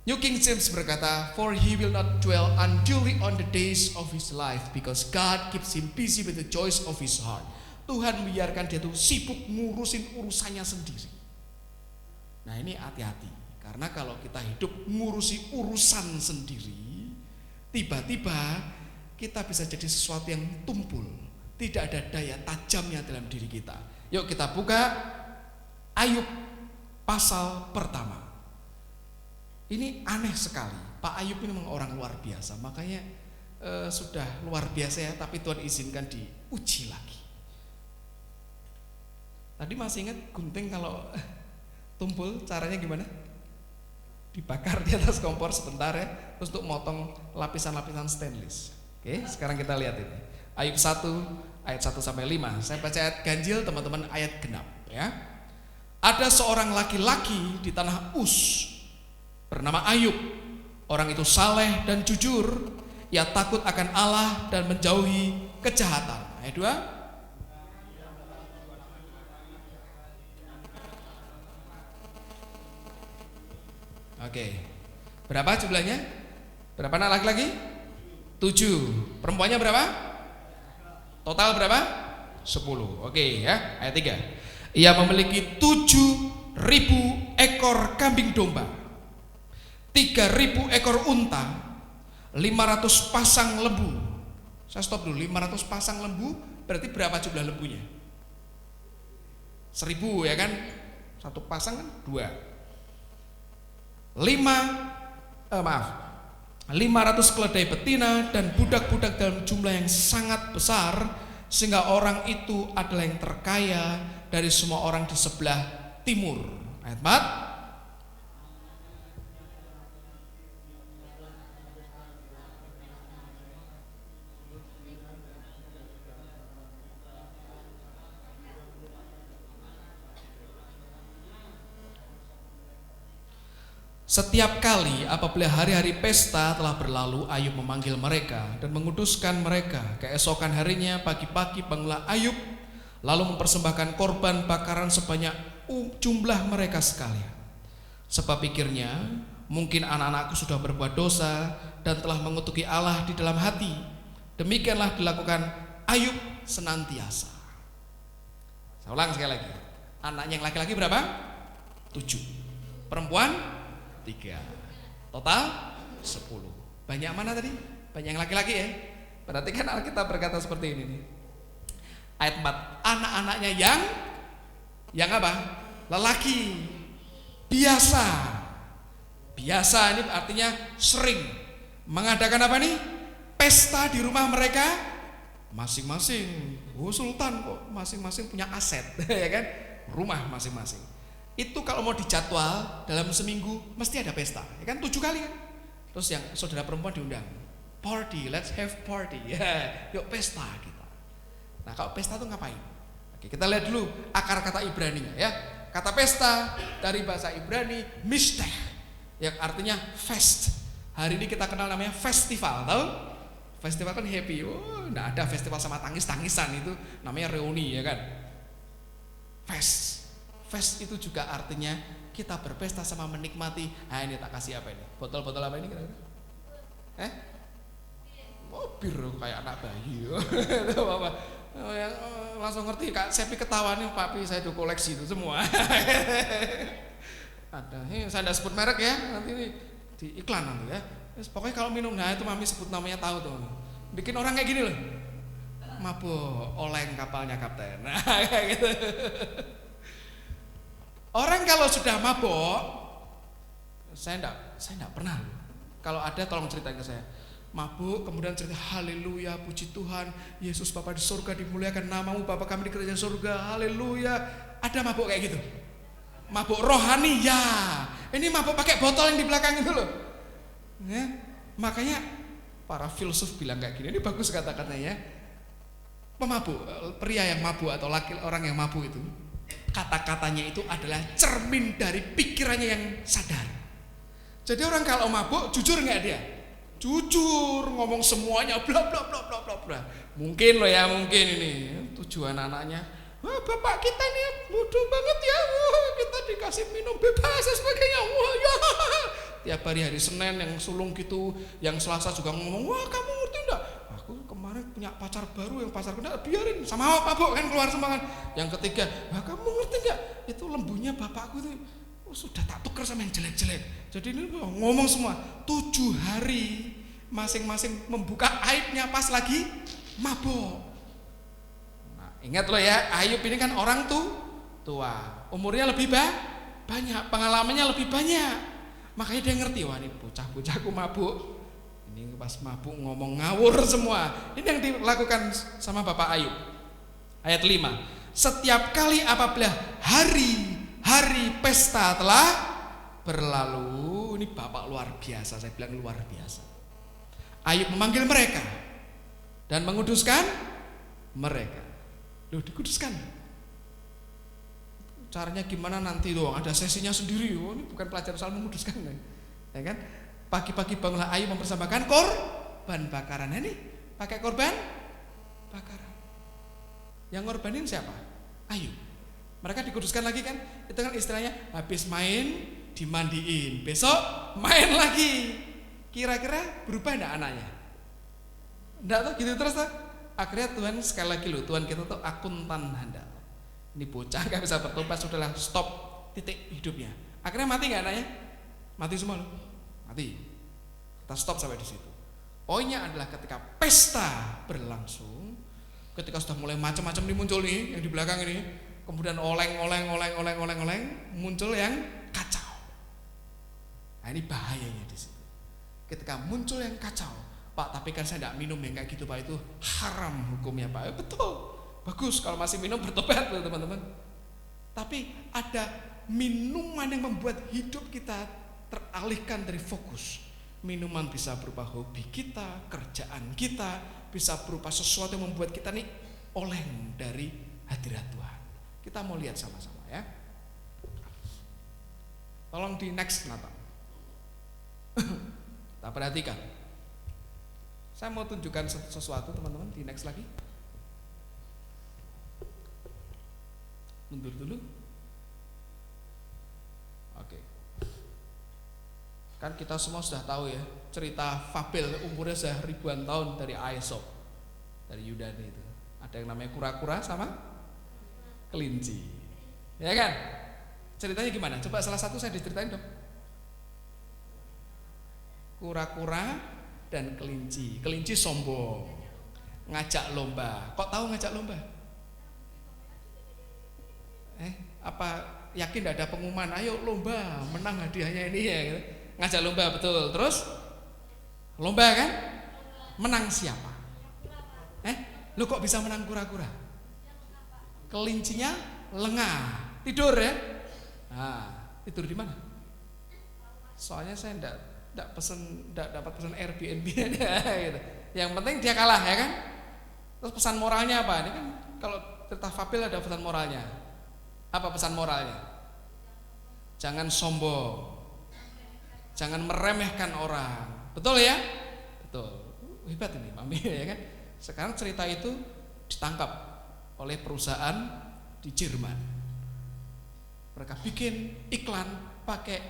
New King James berkata, for he will not dwell unduly on the days of his life, because God keeps him busy with the joys of his heart. Tuhan membiarkan dia tuh sibuk ngurusin urusannya sendiri. Nah, ini hati-hati, karena kalau kita hidup ngurusi urusan sendiri, tiba-tiba kita bisa jadi sesuatu yang tumpul, tidak ada daya tajamnya dalam diri kita. Yuk kita buka Ayub pasal pertama. Ini aneh sekali. Pak Ayub ini memang orang luar biasa, makanya sudah luar biasa ya, tapi Tuhan izinkan diuji lagi. Tadi masih ingat gunting kalau tumpul caranya gimana? Dibakar di atas kompor sebentar ya, terus untuk motong lapisan-lapisan stainless. Oke, sekarang kita lihat ini. Ayub 1 ayat 1 sampai 5. Saya baca ayat ganjil, teman-teman ayat genap ya. Ada seorang laki-laki di tanah Uz bernama Ayub. Orang itu saleh dan jujur, ia takut akan Allah dan menjauhi kejahatan. Ayat 2. Oke. Berapa jumlahnya? Berapa anak laki-laki? 7. Perempuannya berapa? Total berapa? 10. Oke ya, ayat 3. Ia memiliki 7.000 ekor kambing domba, 3.000 ekor unta, 500 pasang lembu. Saya stop dulu, 500 pasang lembu berarti berapa jumlah lembunya? 1.000 ya kan? Satu pasang kan 2. 500 keledai betina dan budak-budak dalam jumlah yang sangat besar, sehingga orang itu adalah yang terkaya dari semua orang di sebelah timur. Ayat 4. Setiap kali apabila hari-hari pesta telah berlalu, Ayub memanggil mereka dan menguduskan mereka. Keesokan harinya pagi-pagi bangunlah Ayub, lalu mempersembahkan korban bakaran sebanyak jumlah mereka sekalian. Sebab pikirnya, mungkin anak-anakku sudah berbuat dosa dan telah mengutuki Allah di dalam hati. Demikianlah dilakukan Ayub senantiasa. Saya ulang sekali lagi. Anaknya yang laki-laki berapa? 7. Perempuan 3. Total 10. Banyak mana tadi? Banyak yang laki-laki ya. Berarti kan Alkitab berkata seperti ini nih. Ayat 4. Anak-anaknya yang apa? Lelaki. Biasa. Biasa ini artinya sering mengadakan apa nih? Pesta di rumah mereka masing-masing. Oh, sultan kok masing-masing punya aset ya kan? Rumah masing-masing. Itu kalau mau dijadwal dalam seminggu mesti ada pesta, ya kan 7 kali kan. Terus yang saudara perempuan diundang. Party, let's have party. Ya, yuk pesta kita. Nah, kalau pesta itu ngapain? Oke, kita lihat dulu akar kata Ibraninya ya. Kata pesta dari bahasa Ibrani mishteh, yang artinya fest. Hari ini kita kenal namanya festival, tahu? Festival kan happy. Oh, enggak ada festival sama tangis-tangisan, itu namanya reuni ya kan. Fest. Fest itu juga artinya kita berpesta sama menikmati. Nah, ini tak kasih apa ini? Botol-botol apa ini kira-kira? Oh, bir kayak anak bayi. Apa? Langsung ngerti Kak Sepi ketawa nih, papi saya tuh koleksi itu semua. Ada. Saya enggak sebut merek ya, nanti ini di iklan nanti ya. Pokoknya kalau minum, nah itu mami sebut namanya tahu tuh. Bikin orang kayak gini loh. Mabuk, oleng kapalnya kapten. Nah, kayak gitu. Orang kalau sudah mabuk, saya enggak pernah. Kalau ada tolong ceritain ke saya. Mabuk kemudian cerita haleluya, puji Tuhan, Yesus Bapa di surga dimuliakan namamu, Bapa kami di kerajaan surga, haleluya. Ada mabuk kayak gitu. Mabuk rohani ya. Ini mabuk pakai botol yang di belakang itu loh. Ya, makanya para filsuf bilang kayak gini, ini bagus kata-katanya ya. Pemabuk, pria yang mabuk atau orang yang mabuk itu, kata-katanya itu adalah cermin dari pikirannya yang sadar. Jadi orang kalau mabuk jujur nggak dia? Jujur, ngomong semuanya bla bla bla bla bla bla. Mungkin loh ya, mungkin ini tujuan anaknya. Wah, bapak kita ini bodoh banget ya. Wah, kita dikasih minum bebas dan sebagainya. Wah, ya. Tiap hari Senin yang sulung gitu, yang Selasa juga ngomong, wah kamu ngerti enggak? Aku kemarin punya pacar baru, yang pacar kena biarin sama mabuk kan keluar semua kan. Yang ketiga, wah kamu ngerti enggak? Itu lembunya bapakku itu sudah tak tuker sama yang jelek-jelek. Jadi ini ngomong semua 7 hari masing-masing membuka aibnya pas lagi mabuk. Nah, ingat loh ya, Ayub ini kan orang tua, umurnya lebih banyak, pengalamannya lebih banyak. Makanya dia ngerti, wah ini bocah-bocahku mabuk. Ini pas mabuk ngomong ngawur semua. Ini yang dilakukan sama Bapak Ayub. Ayat 5. Setiap kali apabila hari pesta telah berlalu, ini Bapak luar biasa, saya bilang luar biasa. Ayub memanggil mereka dan menguduskan mereka. Loh, dikuduskan. Caranya gimana nanti dong, ada sesinya sendiri. Oh, ini bukan pelajaran soal menguduskan ya kan? Pagi-pagi bangunlah Ayub mempersembahkan korban bakaran. Ini pakai korban bakaran. Yang ngorbanin siapa? Ayub. Mereka dikuduskan lagi kan? Itu kan istilahnya habis main dimandiin, besok main lagi. Kira-kira berubah enggak anaknya? Enggak tuh, gitu terus tuh. Akhirnya Tuhan sekali lagi loh, Tuhan kita tuh akuntan handal. Ini bocah gak bisa bertobat, sudahlah stop, titik hidupnya. Akhirnya mati gak anaknya? Mati semua loh. Mati. Kita stop sampai di situ. Poinnya adalah ketika pesta berlangsung, ketika sudah mulai macam-macam nih muncul nih yang di belakang ini, kemudian oleng, muncul yang kacau. Nah, ini bahayanya di situ. Ketika muncul yang kacau, Pak, tapi kan saya tidak minum yang kayak gitu Pak, itu haram hukumnya Pak. Betul. Bagus kalau masih minum, bertobat teman-teman. Tapi ada minuman yang membuat hidup kita teralihkan dari fokus. Minuman bisa berupa hobi kita, kerjaan kita, bisa berupa sesuatu yang membuat kita nih oleng dari hadirat Tuhan. Kita mau lihat sama-sama ya. Tolong di next Nathan. Kita perhatikan. Saya mau tunjukkan sesuatu teman-teman, di next lagi. Mundur dulu. Oke. Kan kita semua sudah tahu ya, cerita fabel umurnya sudah ribuan tahun dari Aesop, dari Yunani itu. Ada yang namanya kura-kura sama kelinci. Ya kan? Ceritanya gimana? Coba salah satu saya diceritain dong. Kura-kura dan kelinci. Kelinci sombong, ngajak lomba. Kok tahu ngajak lomba? Apa yakin tidak ada pengumuman? Ayo lomba, menang hadiahnya ini ya. Gitu. Ngajak lomba, betul. Terus lomba kan? Menang siapa? Lu kok bisa menang kura-kura? Kelincinya lengah, tidur ya. Nah, tidur di mana? Soalnya saya enggak dapat pesan Airbnb gitu. Yang penting dia kalah ya kan? Terus pesan moralnya apa? Ini kan kalau cerita fabel ada pesan moralnya. Apa pesan moralnya? Jangan sombong. Jangan meremehkan orang. Betul ya? Betul. Hebat ini Mami ya kan? Sekarang cerita itu ditangkap oleh perusahaan di Jerman. Mereka bikin iklan pakai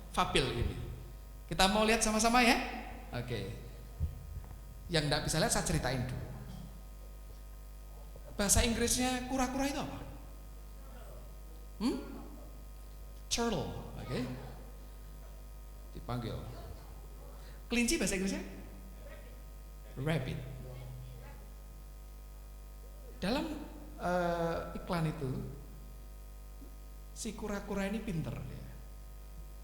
fabel ini. Kita mau lihat sama-sama ya? Oke. Yang enggak bisa lihat saya ceritain dulu. Bahasa Inggrisnya kura-kura itu apa? Turtle, oke. Dipanggil. Kelinci bahasa Inggrisnya? Rabbit. Dalam iklan itu si kura-kura ini pinter ya.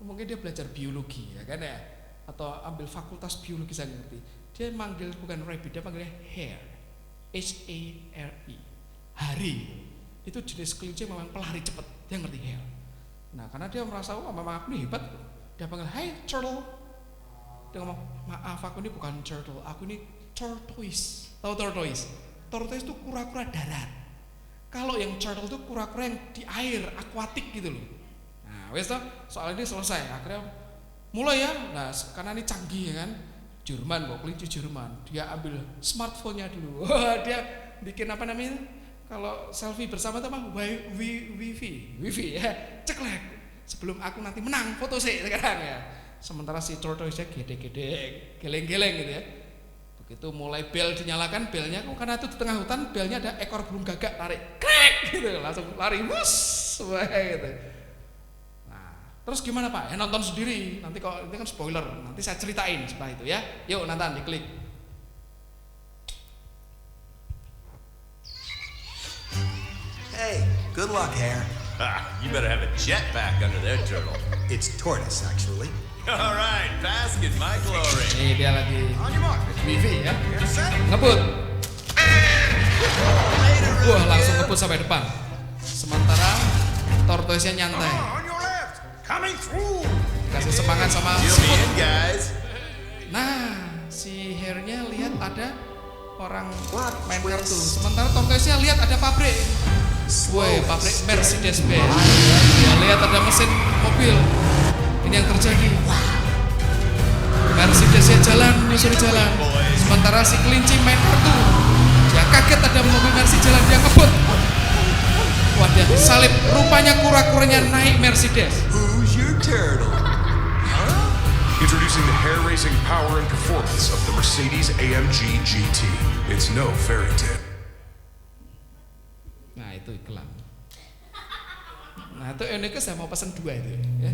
Mungkin dia belajar biologi ya kan ya, atau ambil fakultas biologi saya ngerti. Dia manggil bukan rabbit, dia panggilnya hare. H-A-R-E. Hari. Itu jenis kelinci memang pelari cepat. Dia ngerti hare. Nah, karena dia merasa memang aku ini hebat, dia panggil, "Hey turtle." Dia ngomong, "Maaf, aku ini bukan turtle, aku ini tortoise." Tahu tortoise? Tortoise itu kura-kura darat. Kalau yang turtle itu kura-kura yang di air, akuatik gitu loh. Nah, wes toh, soal ini selesai. Akhirnya mulai ya. Nah, karena ini canggih ya kan. Jerman kok, kelinci Jerman. Dia ambil smartphone-nya dulu. Dia bikin apa namanya? Kalau selfie bersama itu apa? Wifi ya. Ceklek. Sebelum aku nanti menang, foto sih sekarang ya. Sementara si tortoise-nya gede-gede, geleng-geleng gitu ya. Begitu mulai bel dinyalakan, belnya karena itu di tengah hutan, belnya ada ekor burung gagak tarik, krek gitu, langsung lari, wus, gitu. Nah, terus gimana Pak? Ya nonton sendiri. Nanti kalau ini kan spoiler, nanti saya ceritain setelah itu ya. Yuk nonton, diklik. Hey, good luck, Hare. You better have a jetpack under there, turtle. It's tortoise, actually. All right, bask in my glory. Nih dia lagi On your mark. wifi ya. Get set. Ngebut. Wah, langsung ngebut sampai depan. Sementara tortoise-nya nyantai. On your left. Coming through. Kasih semangat sama Feel me Spot. in, guys. Nah, si hare-nya lihat ada orang main kartu. Sementara tortoise-nya lihat ada pabrik. Woi, pabrik Mercedes-Benz. Dia lihat ada mesin mobil. Ini yang terjadi. Mercedes-nya jalan, menyusuri jalan. Sementara si kelinci main kartu. Dia kaget ada mobil Mercedes jalan, dia ngebut. Wah, dia salib. Rupanya kura-kuranya naik Mercedes. Who's your turtle? Introducing the hair raising power and performance of the Mercedes-AMG GT. It's no fairy tale. Nah, itu iklan. Nah, itu uniknya saya mau pesan 2 itu ya.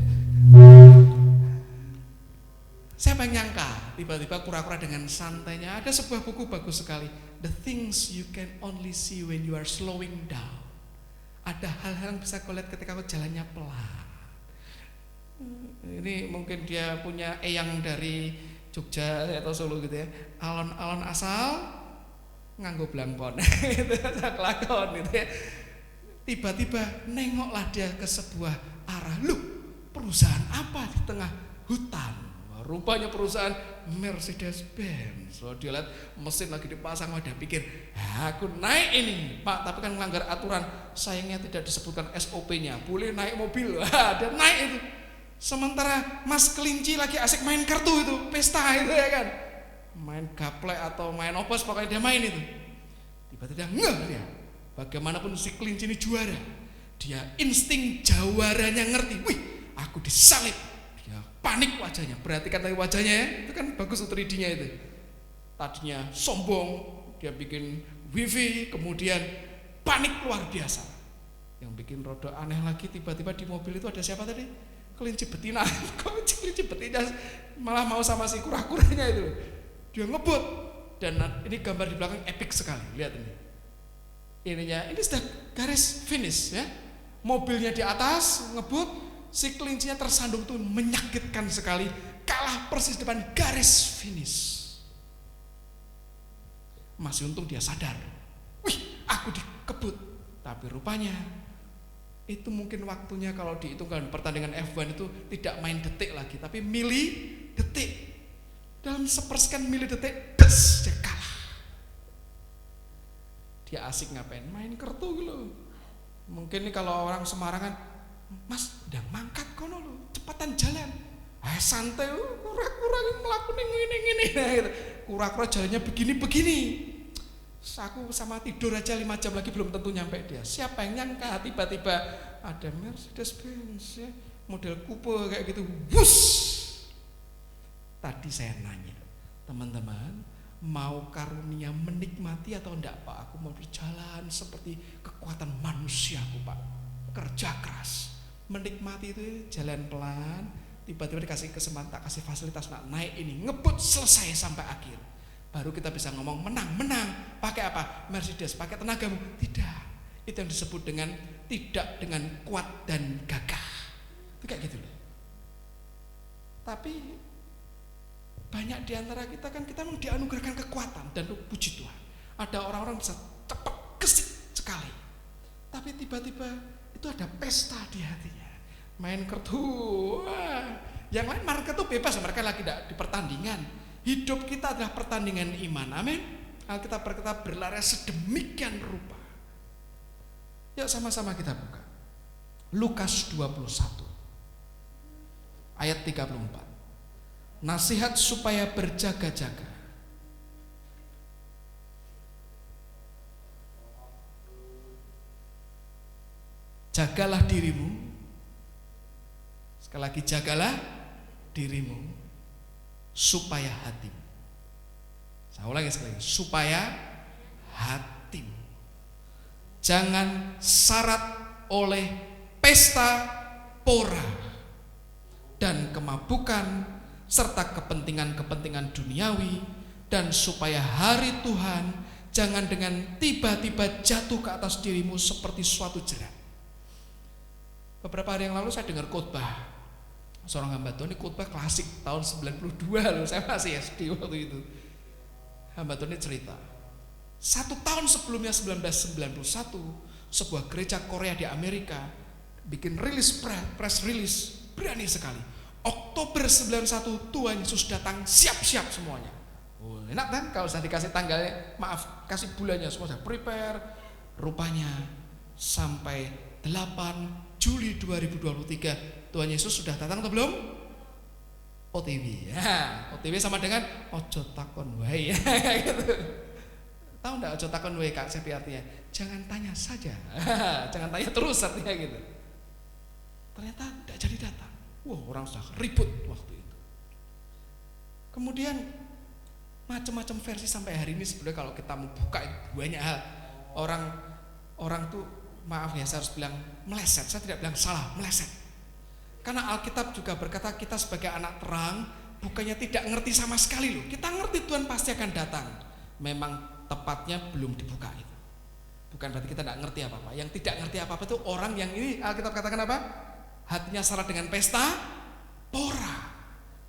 Saya pengen nyangka tiba-tiba kura-kura dengan santainya. Ada sebuah buku bagus sekali, The Things You Can Only See When You Are Slowing Down. Ada hal-hal yang bisa kau lihat ketika kau jalannya pelan. Ini mungkin dia punya eyang dari Jogja atau Solo gitu ya. Alon-alon asal nganggo blangkon. Itu kelakon gitu ya. Tiba-tiba nengoklah dia ke sebuah arah. Loh, perusahaan apa di tengah hutan? Rupanya perusahaan Mercedes-Benz. So, dia lihat mesin lagi dipasang, dia pikir, aku naik ini Pak, tapi kan melanggar aturan. Sayangnya tidak disebutkan SOP-nya, boleh naik mobil. Dia naik itu. Sementara Mas Kelinci lagi asik main kartu itu, pesta itu ya kan. Main gaplek atau main opos, pokoknya dia main itu. Tiba-tiba ngeh dia. Bagaimanapun si Kelinci ini juara. Dia insting jawaranya ngerti. Wih, aku disalib. Dia panik wajahnya. Perhatikan tadi wajahnya ya. Itu kan bagus 3D-nya itu. Tadinya sombong, dia bikin wifi, kemudian panik luar biasa. Yang bikin roda aneh lagi, tiba-tiba di mobil itu ada siapa tadi? Kelinci betina. Kok kelinci betina malah mau sama si kura-kuranya itu. Dia ngebut. Dan ini gambar di belakang epic sekali. Lihat ini. Ini sudah garis finish ya. Mobilnya di atas ngebut, si kelincinya tersandung tuh menyakitkan sekali, kalah persis depan garis finish. Masih untung dia sadar. Wih, aku dikebut. Tapi rupanya itu mungkin waktunya kalau dihitungkan pertandingan F1 itu tidak main detik lagi, tapi mili detik. Dalam sepersekian mili detik, des, dia kalah. Dia asik ngapain? Main kartu gitu. Mungkin nih kalau orang Semarang kan, Mas, udah mangkat kono lo, cepatan jalan. Santai, kura-kura melakukan ini. Gitu. Kura-kura jalannya begini. Aku sama tidur aja 5 jam lagi belum tentu nyampe dia. Siapa yang nyangka tiba-tiba ada Mercedes-Benz ya, model coupe kayak gitu. Wuss. Tadi saya nanya, teman-teman, mau karunia menikmati atau enggak Pak? Aku mau berjalan seperti kekuatan manusiaku Pak, kerja keras. Menikmati itu jalan pelan, tiba-tiba dikasih kesempatan, tak kasih fasilitas naik ini, ngebut selesai sampai akhir. Baru kita bisa ngomong menang. Pakai apa? Mercedes, pakai tenagamu? Tidak. Itu yang disebut dengan tidak dengan kuat dan gagah. Itu kayak gitu loh. Tapi banyak di antara kita kan kita memang dianugerahkan kekuatan dan puji Tuhan. Ada orang-orang bisa cepat gesit sekali. Tapi tiba-tiba itu ada pesta di hatinya. Main kartu. Yang lain main kartu bebas, mereka lagi tidak di pertandingan. Hidup kita adalah pertandingan iman. Amin. Alkitab berkata berlari sedemikian rupa. Yuk sama-sama kita buka. Lukas 21 ayat 34. Nasihat supaya berjaga-jaga. Jagalah dirimu. Sekali lagi, jagalah dirimu supaya hatimu. Saya ulangi sekali lagi, supaya hatimu jangan syarat oleh pesta pora dan kemabukan serta kepentingan-kepentingan duniawi, dan supaya hari Tuhan jangan dengan tiba-tiba jatuh ke atas dirimu seperti suatu jerat. Beberapa hari yang lalu saya dengar khotbah seorang hamba Tuhan, ini khotbah klasik tahun 92 loh, saya masih SD waktu itu. Hamba Tuhan ini cerita, 1 tahun sebelumnya 1991 sebuah gereja Korea di Amerika bikin rilis press release berani sekali. Oktober 91 Tuhan Yesus datang, siap-siap semuanya. Oh, enak kan kalau sudah dikasih tanggalnya, maaf, kasih bulannya, semua sudah prepare. Rupanya sampai 8 Juli 2023 Tuhan Yesus sudah datang atau belum? OTW. Ya, OTW sama dengan ojo takon wae. Gitu. Tahu enggak ojo takon wae Kak Sepi artinya? Jangan tanya saja. Jangan tanya terus artinya gitu. Ternyata tidak jadi datang. Wah, orang sudah ribut waktu itu. Kemudian macam-macam versi sampai hari ini sebenarnya kalau kita mau buka banyak hal. Orang tuh maaf ya, saya harus bilang meleset. Saya tidak bilang salah, meleset. Karena Alkitab juga berkata kita sebagai anak terang bukannya tidak ngerti sama sekali loh. Kita ngerti Tuhan pasti akan datang. Memang tepatnya belum dibuka itu. Bukan berarti kita tidak ngerti apa-apa. Yang tidak ngerti apa-apa itu orang yang ini Alkitab katakan apa? Hatinya syarat dengan pesta pora.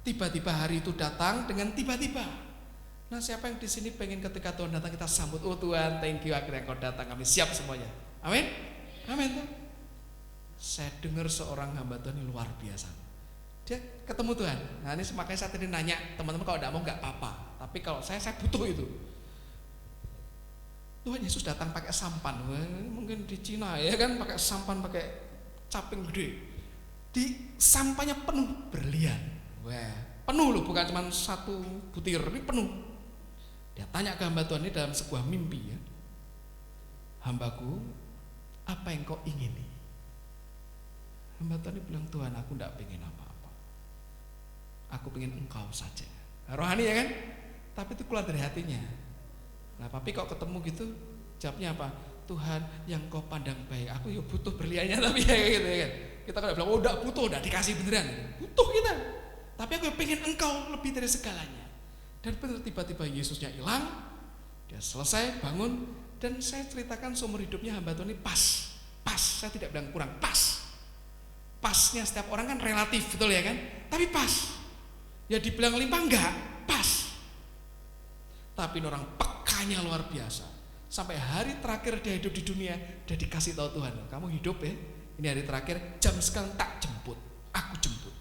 Tiba-tiba hari itu datang dengan tiba-tiba. Nah, siapa yang di sini pengen ketika Tuhan datang kita sambut? Oh Tuhan, thank you akhirnya Engkau datang, kami siap semuanya. Amin. Amin. Saya dengar seorang hamba Tuhan yang luar biasa. Dia ketemu Tuhan. Nah, ini makanya saya tadi nanya teman-teman, kalau tidak mau nggak apa-apa. Tapi kalau saya butuh itu. Tuhan Yesus datang pakai sampan. Mungkin di Cina ya kan pakai sampan, pakai caping gede. Di sampahnya penuh berlian. Wah, penuh loh, bukan cuma satu butir, ini penuh. Dia tanya ke hamba Tuhan ini dalam sebuah mimpi ya. Hambaku, apa yang kau ingini? Hamba Tuhan ini bilang, Tuhan aku tidak pengen apa-apa. Aku pengen engkau saja. Rohani ya kan? Tapi itu keluar dari hatinya. Nah papi kok ketemu gitu, jawabnya apa? Tuhan yang kau pandang baik. Aku ya butuh berliannya tapi ya gitu ya kan. Kita kan bilang, oh udah butuh, udah dikasih beneran. Butuh kita. Tapi aku pengen engkau lebih dari segalanya. Dan benar tiba-tiba Yesusnya hilang. Dia selesai bangun. Dan saya ceritakan seumur hidupnya hamba Tuhan ini pas. Saya tidak bilang kurang, pas. Pasnya setiap orang kan relatif, betul ya kan? Tapi pas. Ya dibilang limpah enggak, pas. Tapi orang pekanya luar biasa. Sampai hari terakhir dia hidup di dunia, dia dikasih tahu Tuhan, kamu hidup ya, ini hari terakhir, jam sekarang tak jemput, aku jemput.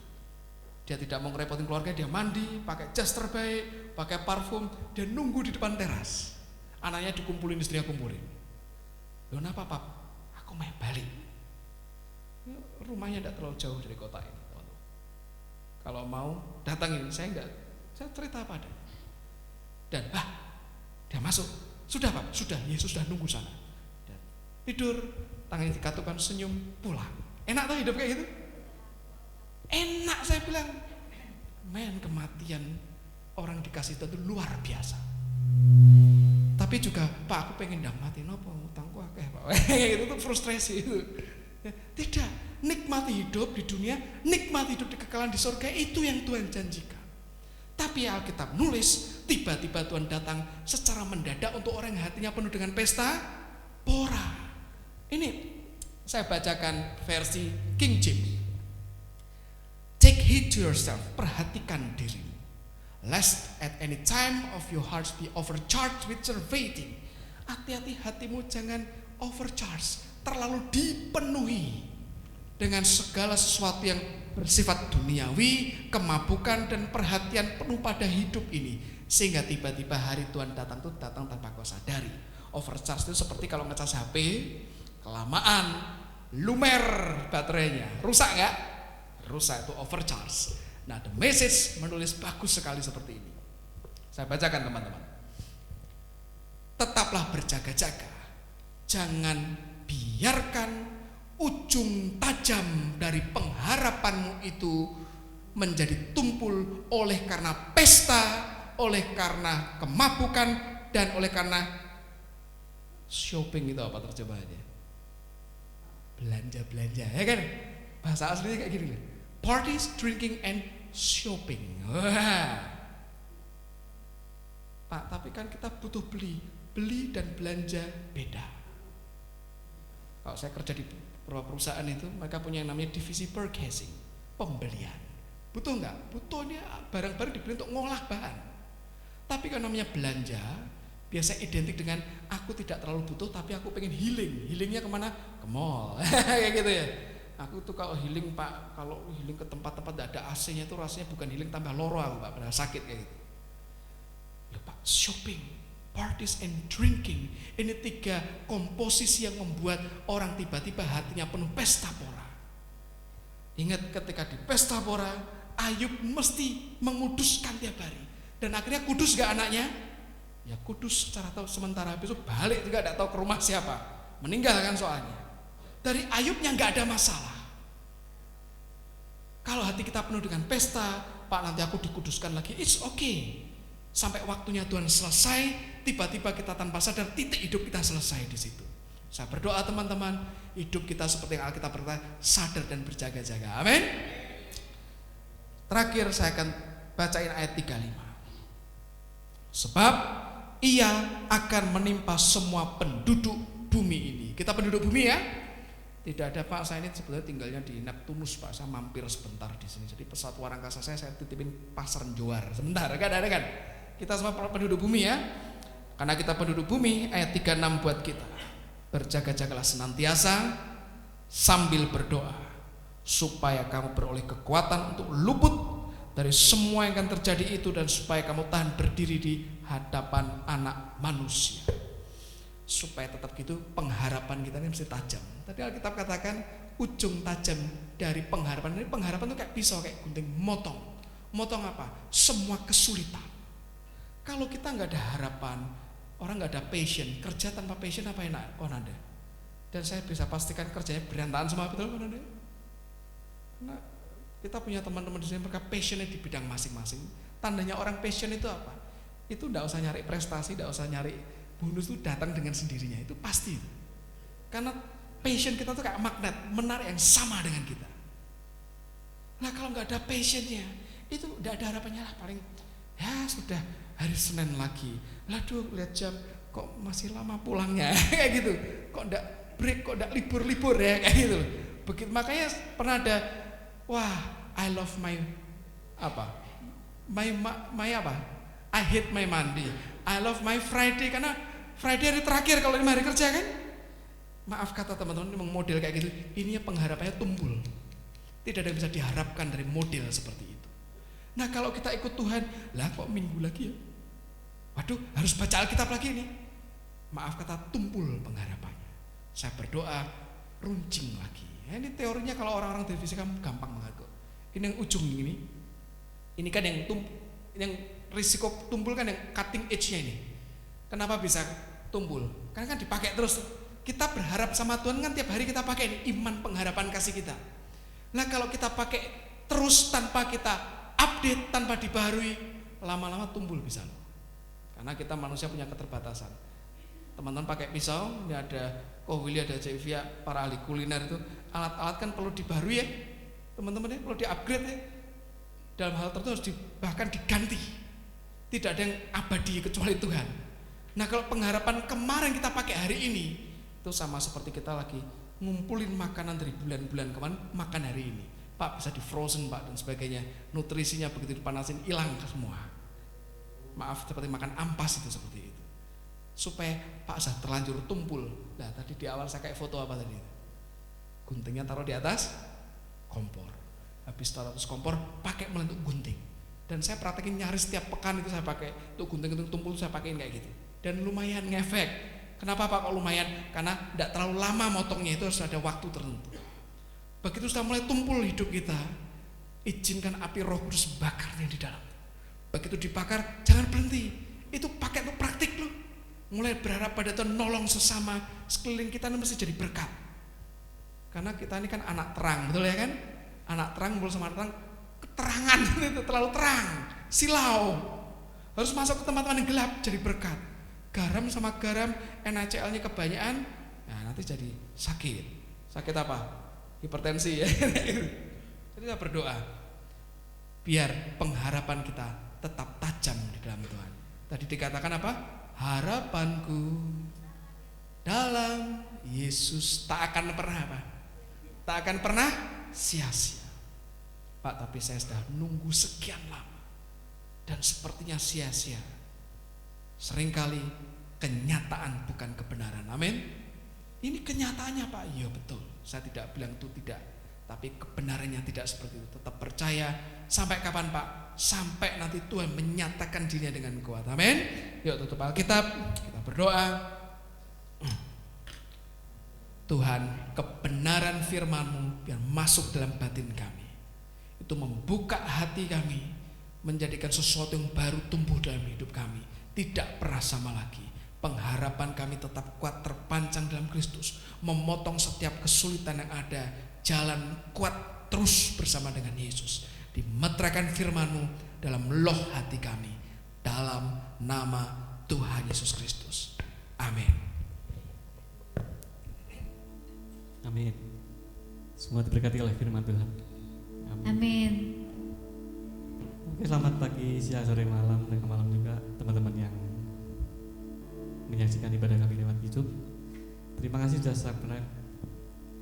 Dia tidak mau ngerepotin keluarga, dia mandi, pakai jas terbaik, pakai parfum, dia nunggu di depan teras. Anaknya dikumpulin, istrinya kumpulin. Loh kenapa Pap? Aku mau balik. Rumahnya tidak terlalu jauh dari kota ini. Kalau mau datangin, saya cerita apa ada. Dan dia masuk. Sudah Pak, sudah, Yesus sudah nunggu sana. Dan tidur, tangannya dikatukan, senyum, pulang. Enak tuh hidup kayak gitu? Enak, saya bilang. Men, kematian orang dikasih itu luar biasa. Tapi juga, Pak aku pengen dah mati, nopo utangku akeh Pak. Itu tuh frustrasi itu. Ya, tidak, nikmati hidup di dunia, nikmati hidup di kekekalan di surga, itu yang Tuhan janjikan. Tapi Alkitab nulis, tiba-tiba Tuhan datang secara mendadak untuk orang yang hatinya penuh dengan pesta pora. Ini saya bacakan versi King James. Take heed to yourself, perhatikan dirimu. Lest at any time of your hearts be overcharged with surveying. Hati-hati hatimu jangan overcharge, terlalu dipenuhi dengan segala sesuatu yang bersifat duniawi, kemabukan dan perhatian penuh pada hidup ini, sehingga tiba-tiba hari Tuhan datang itu datang tanpa kau sadari. Overcharge itu seperti kalau ngecas HP, kelamaan, lumer baterainya, rusak nggak? Rusak, itu overcharge. Nah, The Message menulis bagus sekali seperti ini. Saya bacakan teman-teman. Tetaplah berjaga-jaga. Jangan biarkan ujung tajam dari pengharapanmu itu menjadi tumpul oleh karena pesta, oleh karena kemabukan, dan oleh karena shopping. Itu apa terjemahannya? Belanja-belanja, ya kan? Bahasa aslinya kayak gini loh. Parties, drinking, and shopping. Wah. Pak, tapi kan kita butuh beli dan belanja beda. Kalau saya kerja di beberapa perusahaan itu, mereka punya yang namanya divisi purchasing, pembelian. Butuh nggak? Butuh, dia barang-barang dibeli untuk ngolah bahan. Tapi kalau namanya belanja, biasa identik dengan aku tidak terlalu butuh, tapi aku pengen healing. Healingnya kemana? Ke mall, kayak gitu ya. Aku tuh kalau healing Pak, kalau healing ke tempat-tempat tidak ada AC-nya itu rasanya bukan healing, tambah loro aku Pak, pada sakit kayak gitu. Ya Pak, shopping, parties and drinking, ini 3 komposisi yang membuat orang tiba-tiba hatinya penuh pesta pora. Ingat ketika di pesta pora, Ayub mesti menguduskan tiap hari. Dan akhirnya kudus gak anaknya? Ya kudus secara tahu sementara, besok balik juga tidak tahu ke rumah siapa, meninggal kan soalnya. Dari Ayubnya gak ada masalah. Kalau hati kita penuh dengan pesta, Pak nanti aku dikuduskan lagi, it's okay. Sampai waktunya Tuhan selesai, tiba-tiba kita tanpa sadar titik hidup kita selesai di situ. Saya berdoa teman-teman, hidup kita seperti yang Alkitab berkata, sadar dan berjaga-jaga. Amin. Terakhir saya akan bacain ayat 35. Sebab ia akan menimpa semua penduduk bumi ini. Kita penduduk bumi ya. Tidak ada Pak, saya ini sebetulnya tinggalnya di Neptunus Pak, saya mampir sebentar di sini. Jadi pesawat luar angkasa saya titipin pasar Johar sebentar, kan ada kan? Kita semua penduduk bumi ya. Karena kita penduduk bumi, ayat 36 buat kita. Berjaga-jagalah senantiasa sambil berdoa, supaya kamu beroleh kekuatan untuk luput dari semua yang akan terjadi itu, dan supaya kamu tahan berdiri di hadapan Anak Manusia. Supaya tetap gitu pengharapan kita ini mesti tajam. Tadi Alkitab katakan ujung tajam dari pengharapan. Ini pengharapan itu kayak pisau, kayak gunting, motong. Motong apa? Semua kesulitan. Kalau kita nggak ada harapan, orang nggak ada passion, kerja tanpa passion apa enak, Anda? Dan saya bisa pastikan kerjanya berantakan semua, betul Anda? Karena kita punya teman-teman di sini, mereka passionnya di bidang masing-masing. Tandanya orang passion itu apa? Itu nggak usah nyari prestasi, nggak usah nyari bonus, itu datang dengan sendirinya, itu pasti. Karena passion kita tuh kayak magnet, menarik yang sama dengan kita. Nah kalau nggak ada passionnya, itu nggak ada harapannya lah, paling ya sudah hari Senin lagi. Laduh, lihat jam kok masih lama pulangnya kayak gitu. Kok nggak break, kok nggak libur-libur ya kayak gitu. Begitu, makanya pernah ada, wah, I love my apa? My apa? I hate my Monday. I love my Friday, karena Friday hari terakhir kalau 5 hari kerja kan. Maaf kata teman-teman, memang model kayak gitu. Ini pengharapannya tumpul. Tidak ada yang bisa diharapkan dari model seperti itu. Nah kalau kita ikut Tuhan, lah kok minggu lagi ya? Waduh, harus baca Alkitab lagi nih. Maaf kata, tumpul pengharapannya. Saya berdoa, runcing lagi. Ya, ini teorinya kalau orang-orang dari fisika gampang banget kok. Ini yang ujung ini kan yang risiko tumpul kan yang cutting edge-nya ini. Kenapa bisa tumpul? Karena kan dipakai terus. Kita berharap sama Tuhan kan tiap hari kita pakai ini, iman, pengharapan, kasih kita. Nah kalau kita pakai terus tanpa kita update, tanpa dibaharui, lama-lama tumpul bisa loh. Karena kita manusia punya keterbatasan. Teman-teman pakai pisau, ini ada Willy, ada Cevia, para ahli kuliner itu, alat-alat kan perlu dibaharui ya. Teman-teman ya, perlu di-upgrade ya. Dalam hal tertentu harus bahkan diganti. Tidak ada yang abadi kecuali Tuhan. Nah kalau pengharapan kemarin kita pakai hari ini, itu sama seperti kita lagi ngumpulin makanan dari bulan-bulan kemarin, makan hari ini. Pak bisa di frozen Pak dan sebagainya. Nutrisinya begitu dipanasin hilang semua. Maaf, seperti makan ampas itu seperti itu. Supaya Pak sudah terlanjur tumpul. Nah tadi di awal saya kayak foto apa tadi? Guntingnya taruh di atas kompor. Habis taruh atas kompor, pakai melentuk gunting. Dan saya praktekin nyaris setiap pekan itu saya pakai untuk gunting-gunting tumpul, saya pakein kayak gitu. Dan lumayan ngefek. Kenapa Pak kok lumayan? Karena tidak terlalu lama motongnya, itu harus ada waktu tertentu. Begitu sudah mulai tumpul hidup kita, izinkan api Roh Kudus bakarnya di dalam. Begitu dibakar, jangan berhenti. Itu pakai untuk praktik loh. Mulai berharap pada Tuhan, nolong sesama, sekeliling kita ini mesti jadi berkat. Karena kita ini kan anak terang, betul ya kan? Anak terang, mulut sama terang, keterangan itu terlalu terang, silau. Harus masuk ke tempat-tempat yang gelap, jadi berkat. Garam sama garam, NaCl-nya kebanyakan, nah nanti jadi sakit. Sakit apa? Hipertensi ya. Jadi kita berdoa, biar pengharapan kita tetap tajam di dalam Tuhan. Tadi dikatakan apa? Harapanku dalam Yesus tak akan pernah apa? Tak akan pernah sia-sia. Pak, tapi saya sudah nunggu sekian lama dan sepertinya sia-sia. Seringkali kenyataan bukan kebenaran. Amin. Ini kenyataannya Pak. Iya betul. Saya tidak bilang itu tidak, tapi kebenarannya tidak seperti itu. Tetap percaya. Sampai kapan Pak? Sampai nanti Tuhan menyatakan dirinya dengan kuat. Amin. Yuk tutup Alkitab. Kita berdoa. Tuhan, kebenaran firman-Mu biar masuk dalam batin kami. Itu membuka hati kami, menjadikan sesuatu yang baru tumbuh dalam hidup kami. Tidak pernah sama lagi. Pengharapan kami tetap kuat terpancang dalam Kristus, memotong setiap kesulitan yang ada, jalan kuat terus bersama dengan Yesus. Dimeteraikan firman-Mu dalam loh hati kami, dalam nama Tuhan Yesus Kristus. Amin. Amin. Semua diberkati oleh firman Tuhan. Amin. Oke, selamat pagi, siang, sore, malam, dan malam juga teman-teman yang menyaksikan ibadah kami lewat YouTube. Terima kasih sudah subscribe,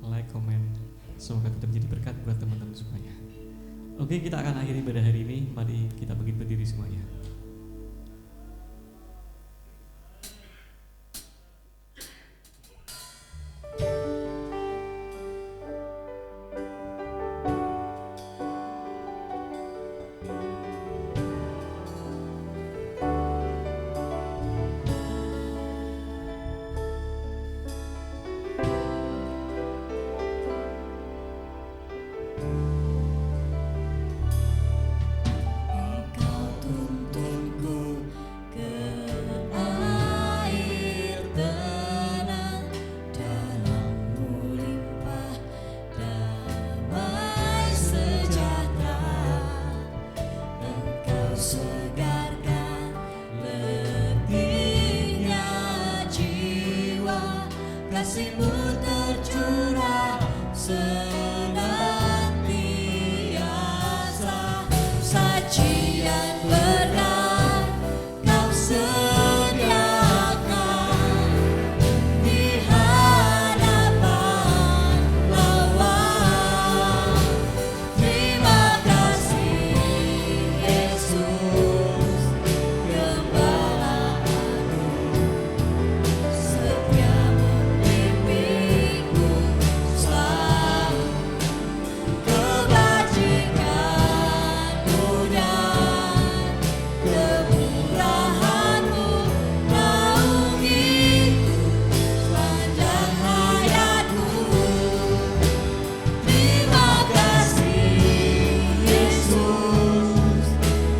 like, komen. Semoga tetap menjadi berkat buat teman-teman semuanya. Oke, kita akan akhiri ibadah hari ini. Mari kita berdiri semuanya. segarkan letihnya jiwa, kasih-Mu tercurah senantiasa, sajian berkat Kau sediakan di hadapan lawan. Terima kasih Yesus, Gembala setia membimbingku selalu, kebajikan-Mu dan kemurahan-Mu naungiku sepanjang hayatku. Terima kasih Yesus,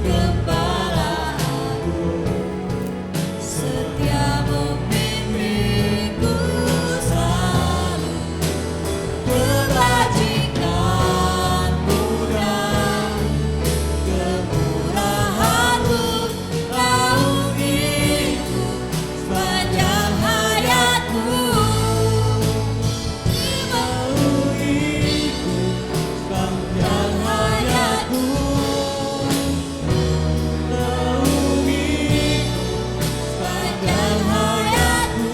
Gembala setia membimbingku selalu, kebajikan-Mu dan kemurahan-Mu naungiku sepanjang hayatku. Naungiku sepanjang hayatku. Naungiku sepanjang hayatku.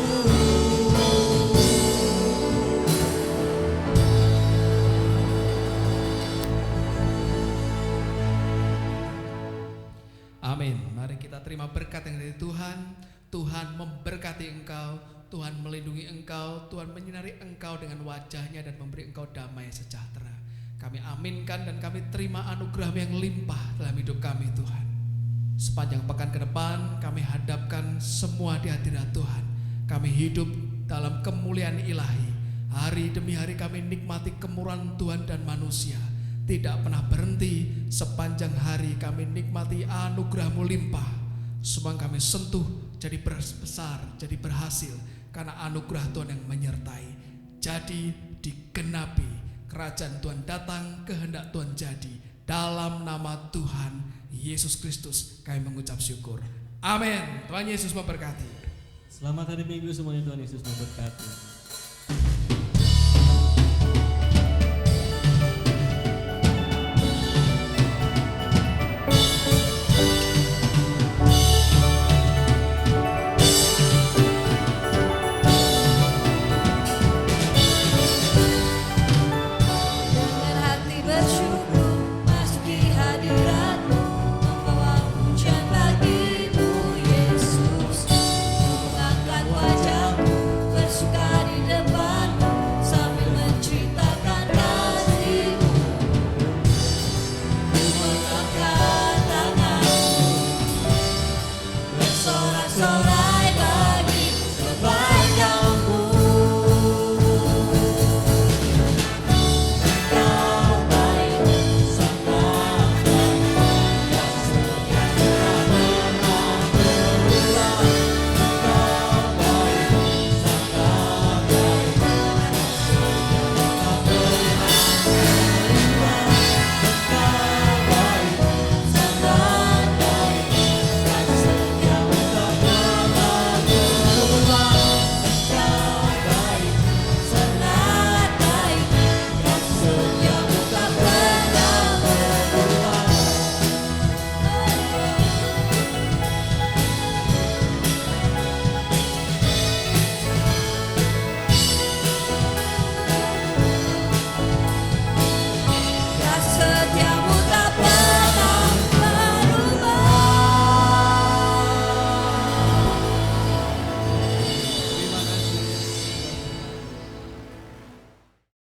Amin. Mari kita terima berkat yang dari Tuhan. Tuhan memberkati engkau, Tuhan melindungi engkau, Tuhan menyinari engkau dengan wajah-Nya dan memberi engkau damai sejahtera. Kami aminkan dan kami terima anugerah yang limpah dalam hidup kami, Tuhan. Sepanjang pekan ke depan kami hadapkan semua di hadirat Tuhan. Kami hidup dalam kemuliaan ilahi. Hari demi hari kami nikmati kemurahan Tuhan dan manusia. Tidak pernah berhenti, sepanjang hari kami nikmati anugerah-Mu limpah. Semua yang kami sentuh jadi besar, jadi berhasil karena anugerah Tuhan yang menyertai. Jadi digenapi, kerajaan Tuhan datang, kehendak Tuhan jadi. Dalam nama Tuhan Yesus Kristus kami mengucap syukur. Amin. Tuhan Yesus memberkati. Selamat hari Minggu semuanya, Tuhan Yesus memberkati.